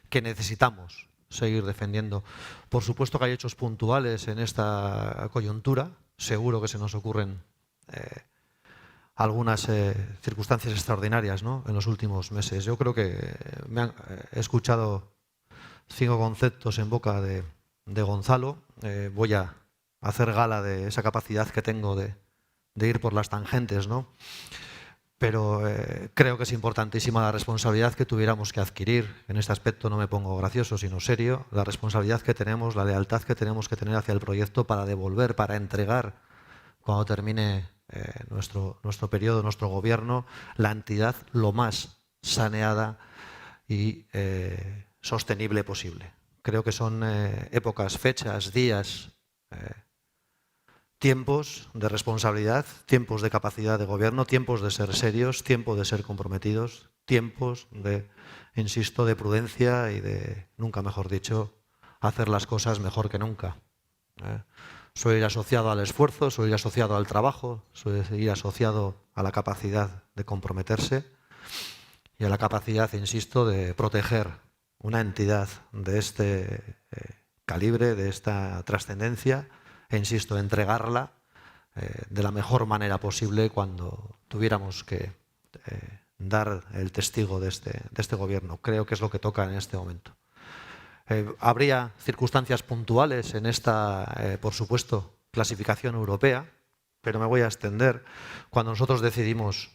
que necesitamos seguir defendiendo. Por supuesto que hay hechos puntuales en esta coyuntura, seguro que se nos ocurren algunas circunstancias extraordinarias, ¿no?, en los últimos meses. Yo creo que he escuchado 5 conceptos en boca de Gonzalo. Voy a hacer gala de esa capacidad que tengo de ir por las tangentes, ¿no? Pero creo que es importantísima la responsabilidad que tuviéramos que adquirir. En este aspecto no me pongo gracioso, sino serio. La responsabilidad que tenemos, la lealtad que tenemos que tener hacia el proyecto para devolver, para entregar, cuando termine nuestro periodo, nuestro gobierno, la entidad lo más saneada y sostenible posible. Creo que son épocas, fechas, días, tiempos de responsabilidad, tiempos de capacidad de gobierno, tiempos de ser serios, tiempo de ser comprometidos, tiempos de, insisto, de prudencia y de, nunca mejor dicho, hacer las cosas mejor que nunca. Soy asociado al esfuerzo, soy asociado al trabajo, soy asociado a la capacidad de comprometerse y a la capacidad, insisto, de proteger una entidad de este calibre, de esta trascendencia, e insisto, entregarla de la mejor manera posible cuando tuviéramos que dar el testigo de este gobierno. Creo que es lo que toca en este momento. Habría circunstancias puntuales en esta, por supuesto, clasificación europea, pero me voy a extender. Cuando nosotros decidimos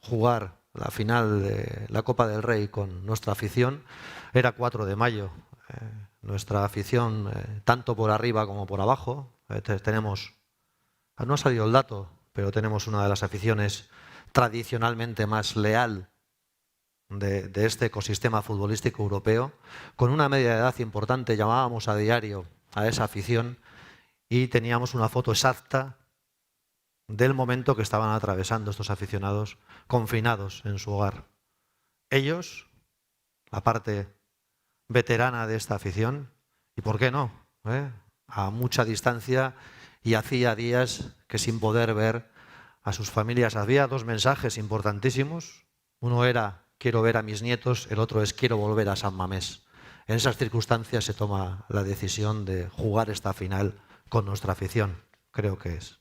jugar la final de la Copa del Rey con nuestra afición, era 4 de mayo. Nuestra afición, tanto por arriba como por abajo, tenemos, no ha salido el dato, pero tenemos una de las aficiones tradicionalmente más leal de este ecosistema futbolístico europeo, con una media de edad importante. Llamábamos a diario a esa afición y teníamos una foto exacta del momento que estaban atravesando estos aficionados confinados en su hogar. Ellos, la parte veterana de esta afición, y por qué no, a mucha distancia, y hacía días que sin poder ver a sus familias. Había 2 mensajes importantísimos. Uno era: quiero ver a mis nietos, el otro es: quiero volver a San Mamés. En esas circunstancias se toma la decisión de jugar esta final con nuestra afición. Creo que es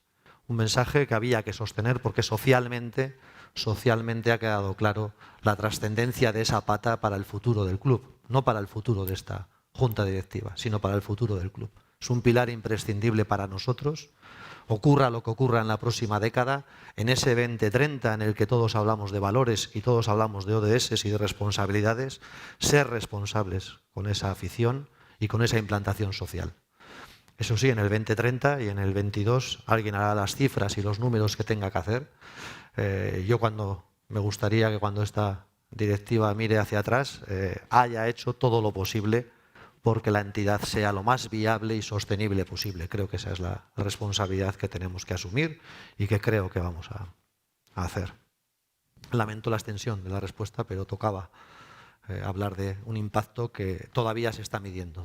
un mensaje que había que sostener, porque socialmente ha quedado claro la trascendencia de esa pata para el futuro del club, no para el futuro de esta junta directiva, sino para el futuro del club. Es un pilar imprescindible para nosotros. Ocurra lo que ocurra en la próxima década, en ese 2030 en el que todos hablamos de valores y todos hablamos de ODS y de responsabilidades, ser responsables con esa afición y con esa implantación social. Eso sí, en el 2030 y en el 22 alguien hará las cifras y los números que tenga que hacer. Me gustaría que cuando esta directiva mire hacia atrás haya hecho todo lo posible porque la entidad sea lo más viable y sostenible posible. Creo que esa es la responsabilidad que tenemos que asumir y que creo que vamos a hacer. Lamento la extensión de la respuesta, pero tocaba hablar de un impacto que todavía se está midiendo,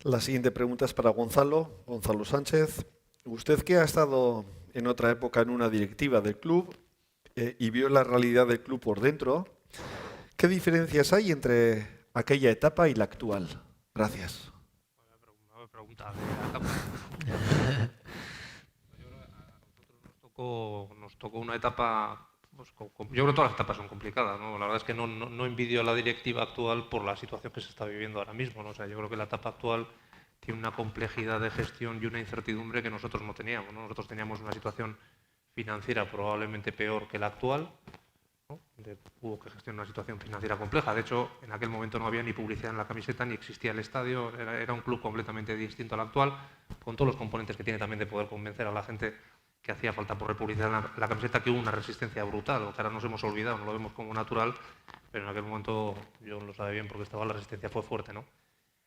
La siguiente pregunta es para Gonzalo Sánchez. Usted, que ha estado en otra época en una directiva del club y vio la realidad del club por dentro, ¿qué diferencias hay entre aquella etapa y la actual? Gracias. Nos tocó una etapa, pues, yo creo que todas las etapas son complicadas, ¿no? La verdad es que no envidio a la directiva actual por la situación que se está viviendo ahora mismo, ¿no? O sea, yo creo que la etapa actual tiene una complejidad de gestión y una incertidumbre que nosotros no teníamos, ¿no? Nosotros teníamos una situación financiera probablemente peor que la actual, ¿no? Hubo que gestionar una situación financiera compleja. De hecho, en aquel momento no había ni publicidad en la camiseta, ni existía el estadio. Era un club completamente distinto al actual, con todos los componentes que tiene también de poder convencer a la gente que hacía falta poner publicidad en la camiseta, que hubo una resistencia brutal, que ahora nos hemos olvidado, no lo vemos como natural, pero en aquel momento yo lo sabía bien porque la resistencia fue fuerte, ¿no?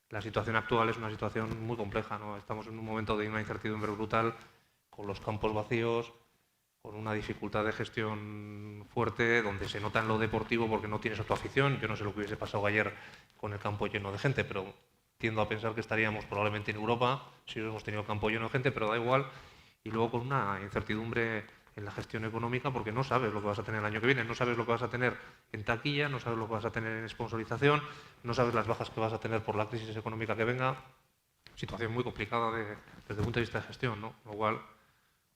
La situación actual es una situación muy compleja, ¿no? Estamos en un momento de una incertidumbre brutal, con los campos vacíos, con una dificultad de gestión fuerte, donde se nota en lo deportivo porque no tienes a tu afición. Yo no sé lo que hubiese pasado ayer con el campo lleno de gente, pero tiendo a pensar que estaríamos probablemente en Europa si hubiésemos tenido el campo lleno de gente, pero da igual. Y luego con una incertidumbre en la gestión económica, porque no sabes lo que vas a tener el año que viene, no sabes lo que vas a tener en taquilla, no sabes lo que vas a tener en sponsorización, no sabes las bajas que vas a tener por la crisis económica que venga. Situación muy complicada desde el punto de vista de gestión, ¿no? Lo cual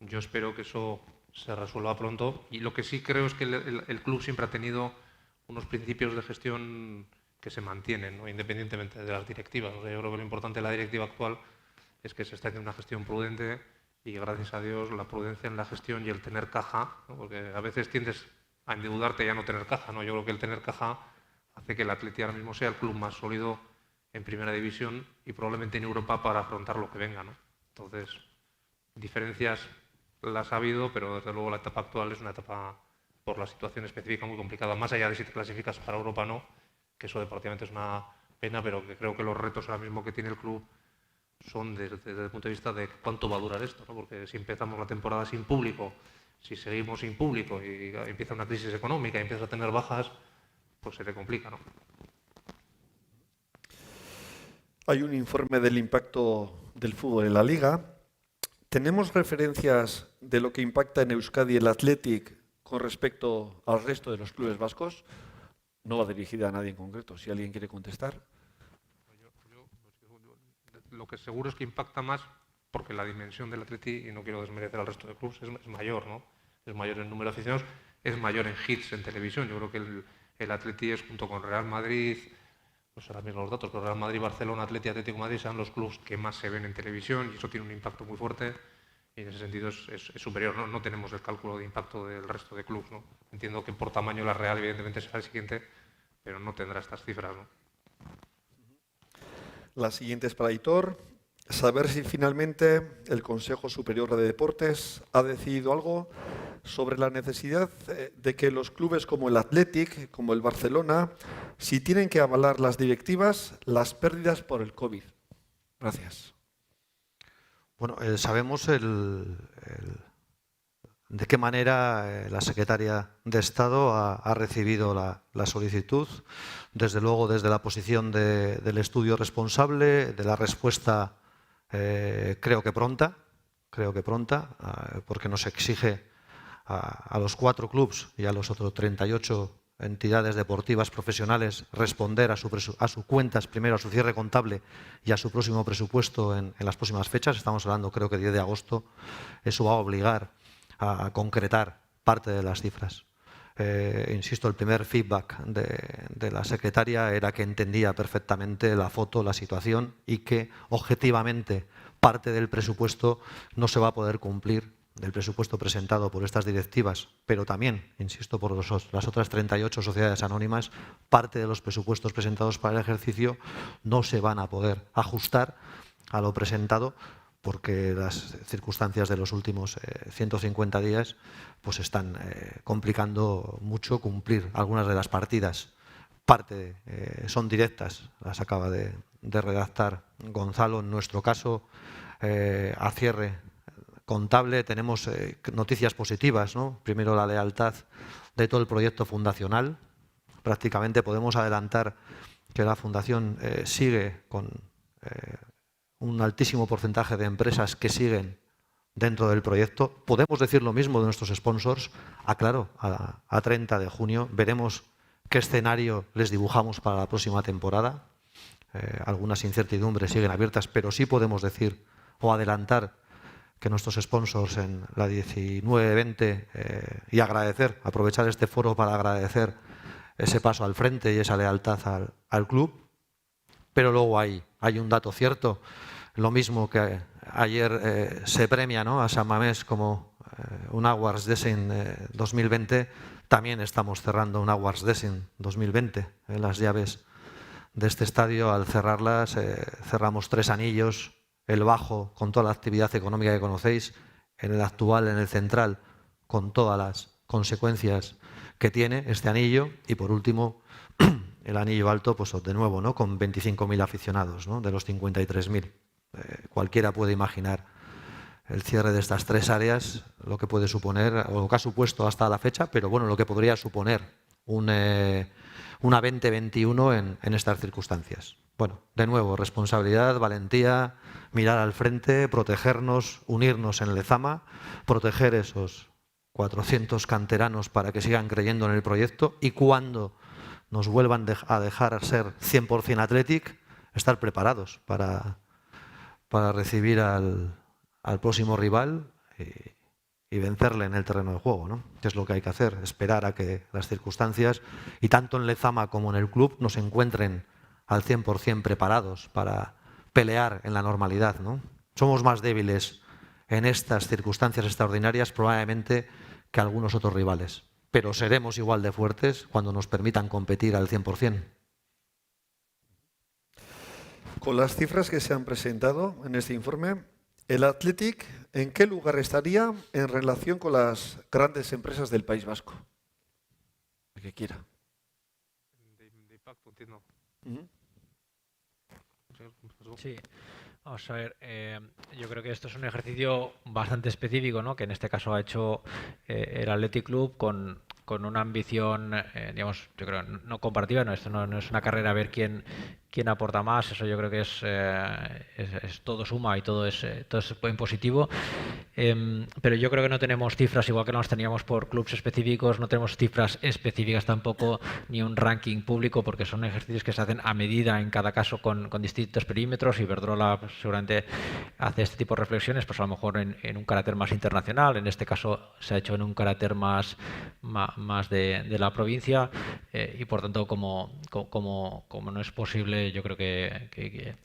yo espero que eso se resuelva pronto. Y lo que sí creo es que el club siempre ha tenido unos principios de gestión que se mantienen, ¿no? Independientemente de las directivas. O sea, yo creo que lo importante de la directiva actual es que se está haciendo una gestión prudente y, gracias a Dios, la prudencia en la gestión y el tener caja, ¿no? Porque a veces tiendes a endeudarte y a no tener caja, ¿no? Yo creo que el tener caja hace que el Atleti ahora mismo sea el club más sólido en Primera División y probablemente en Europa para afrontar lo que venga, ¿no? Entonces, diferencias las ha habido, pero desde luego la etapa actual es una etapa, por la situación específica, muy complicada. Más allá de si te clasificas para Europa o no, que eso deportivamente es una pena, pero que creo que los retos ahora mismo que tiene el club son desde el punto de vista de cuánto va a durar esto, ¿no? Porque si empezamos la temporada sin público, si seguimos sin público y empieza una crisis económica y empiezas a tener bajas, pues se te complica, ¿no? Hay un informe del impacto del fútbol en la Liga. ¿Tenemos referencias de lo que impacta en Euskadi el Athletic con respecto al resto de los clubes vascos? No va dirigida a nadie en concreto, si alguien quiere contestar. Lo que seguro es que impacta más porque la dimensión del Atleti, y no quiero desmerecer al resto de clubes, es mayor, ¿no? Es mayor en número de aficionados, es mayor en hits en televisión. Yo creo que el Atleti es, junto con Real Madrid, no sé ahora mismo los datos, pero Real Madrid, Barcelona, Atlético Madrid sean los clubes que más se ven en televisión, y eso tiene un impacto muy fuerte, y en ese sentido es superior. No tenemos el cálculo de impacto del resto de clubes, ¿no? Entiendo que por tamaño la Real evidentemente será el siguiente, pero no tendrá estas cifras, ¿no? La siguiente es para Aitor. Saber si finalmente el Consejo Superior de Deportes ha decidido algo sobre la necesidad de que los clubes como el Athletic, como el Barcelona, si tienen que avalar las directivas, las pérdidas por el COVID. Gracias. Bueno, sabemos de qué manera la secretaria de Estado ha recibido la solicitud. Desde luego, desde la posición del estudio responsable, de la respuesta creo que pronta, porque nos exige a los 4 clubs y a los otros 38 entidades deportivas profesionales responder a sus cuentas, primero a su cierre contable y a su próximo presupuesto en las próximas fechas. Estamos hablando, creo que 10 de agosto. Eso va a obligar a concretar parte de las cifras. Insisto, el primer feedback de la secretaria era que entendía perfectamente la foto, la situación, y que objetivamente parte del presupuesto no se va a poder cumplir, del presupuesto presentado por estas directivas, pero también, insisto, por las otras 38 sociedades anónimas, parte de los presupuestos presentados para el ejercicio no se van a poder ajustar a lo presentado, porque las circunstancias de los últimos 150 días pues están complicando mucho cumplir algunas de las partidas. Parte son directas, las acaba de redactar Gonzalo. En nuestro caso, a cierre contable tenemos noticias positivas, ¿no? Primero, la lealtad de todo el proyecto fundacional. Prácticamente podemos adelantar que la Fundación sigue con un altísimo porcentaje de empresas que siguen dentro del proyecto. Podemos decir lo mismo de nuestros sponsors. Claro, a 30 de junio veremos qué escenario les dibujamos para la próxima temporada. Algunas incertidumbres siguen abiertas, pero sí podemos decir o adelantar que nuestros sponsors en la 19-20 y aprovechar este foro para agradecer ese paso al frente y esa lealtad al club. Pero luego hay un dato cierto, lo mismo que ayer se premia, ¿no?, a San Mamés como un Awards Design 2020, también estamos cerrando un Awards Design 2020. Las llaves de este estadio, al cerrarlas, cerramos 3 anillos, el bajo con toda la actividad económica que conocéis, en el actual, en el central, con todas las consecuencias que tiene este anillo, y por último el anillo alto, pues de nuevo, ¿no?, con 25.000 aficionados, ¿no?, de los 53.000. Cualquiera puede imaginar el cierre de estas 3 áreas, lo que puede suponer, o lo que ha supuesto hasta la fecha, pero bueno, lo que podría suponer una 2021 en estas circunstancias. Bueno, de nuevo, responsabilidad, valentía, mirar al frente, protegernos, unirnos en Lezama, proteger esos 400 canteranos para que sigan creyendo en el proyecto, y cuando nos vuelvan a dejar ser 100% Athletic, estar preparados para recibir al próximo rival y vencerle en el terreno de juego, ¿no? Que es lo que hay que hacer, esperar a que las circunstancias, y tanto en Lezama como en el club, nos encuentren al 100% preparados para pelear en la normalidad, ¿no? Somos más débiles en estas circunstancias extraordinarias probablemente que algunos otros rivales, pero seremos igual de fuertes cuando nos permitan competir al 100%. Con las cifras que se han presentado en este informe, ¿el Athletic en qué lugar estaría en relación con las grandes empresas del País Vasco? El que quiera. De impacto, entiendo. Sí, vamos a ver, yo creo que esto es un ejercicio bastante específico, ¿no?, que en este caso ha hecho el Athletic Club con una ambición, digamos, yo creo, no comparativa. Esto no es una carrera a ver quién aporta más. Eso yo creo que es todo suma y todo es en positivo. Pero yo creo que no tenemos cifras, igual que no las teníamos por clubes específicos, no tenemos cifras específicas tampoco, ni un ranking público, porque son ejercicios que se hacen a medida en cada caso con distintos perímetros. Y Iberdrola pues, seguramente hace este tipo de reflexiones, pues a lo mejor en un carácter más internacional. En este caso se ha hecho en un carácter más de la provincia y por tanto como no es posible, yo creo que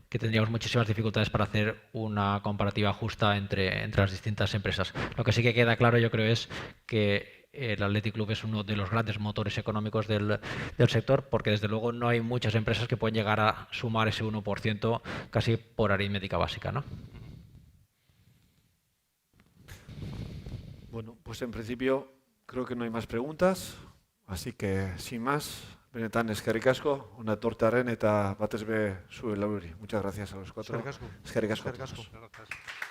tendríamos muchísimas dificultades para hacer una comparativa justa entre las distintas empresas. Lo que sí que queda claro, yo creo, es que el Athletic Club es uno de los grandes motores económicos del sector, porque desde luego no hay muchas empresas que pueden llegar a sumar ese 1% casi por aritmética básica, ¿no? Bueno, pues en principio creo que no hay más preguntas, así que sin más, benetan eskerrik asko, ona etortearen eta batez be zuen lauriri. Muchas gracias a los cuatro. Eskerrik asko. Eskerrik asko. Eskerrik asko. Gracias.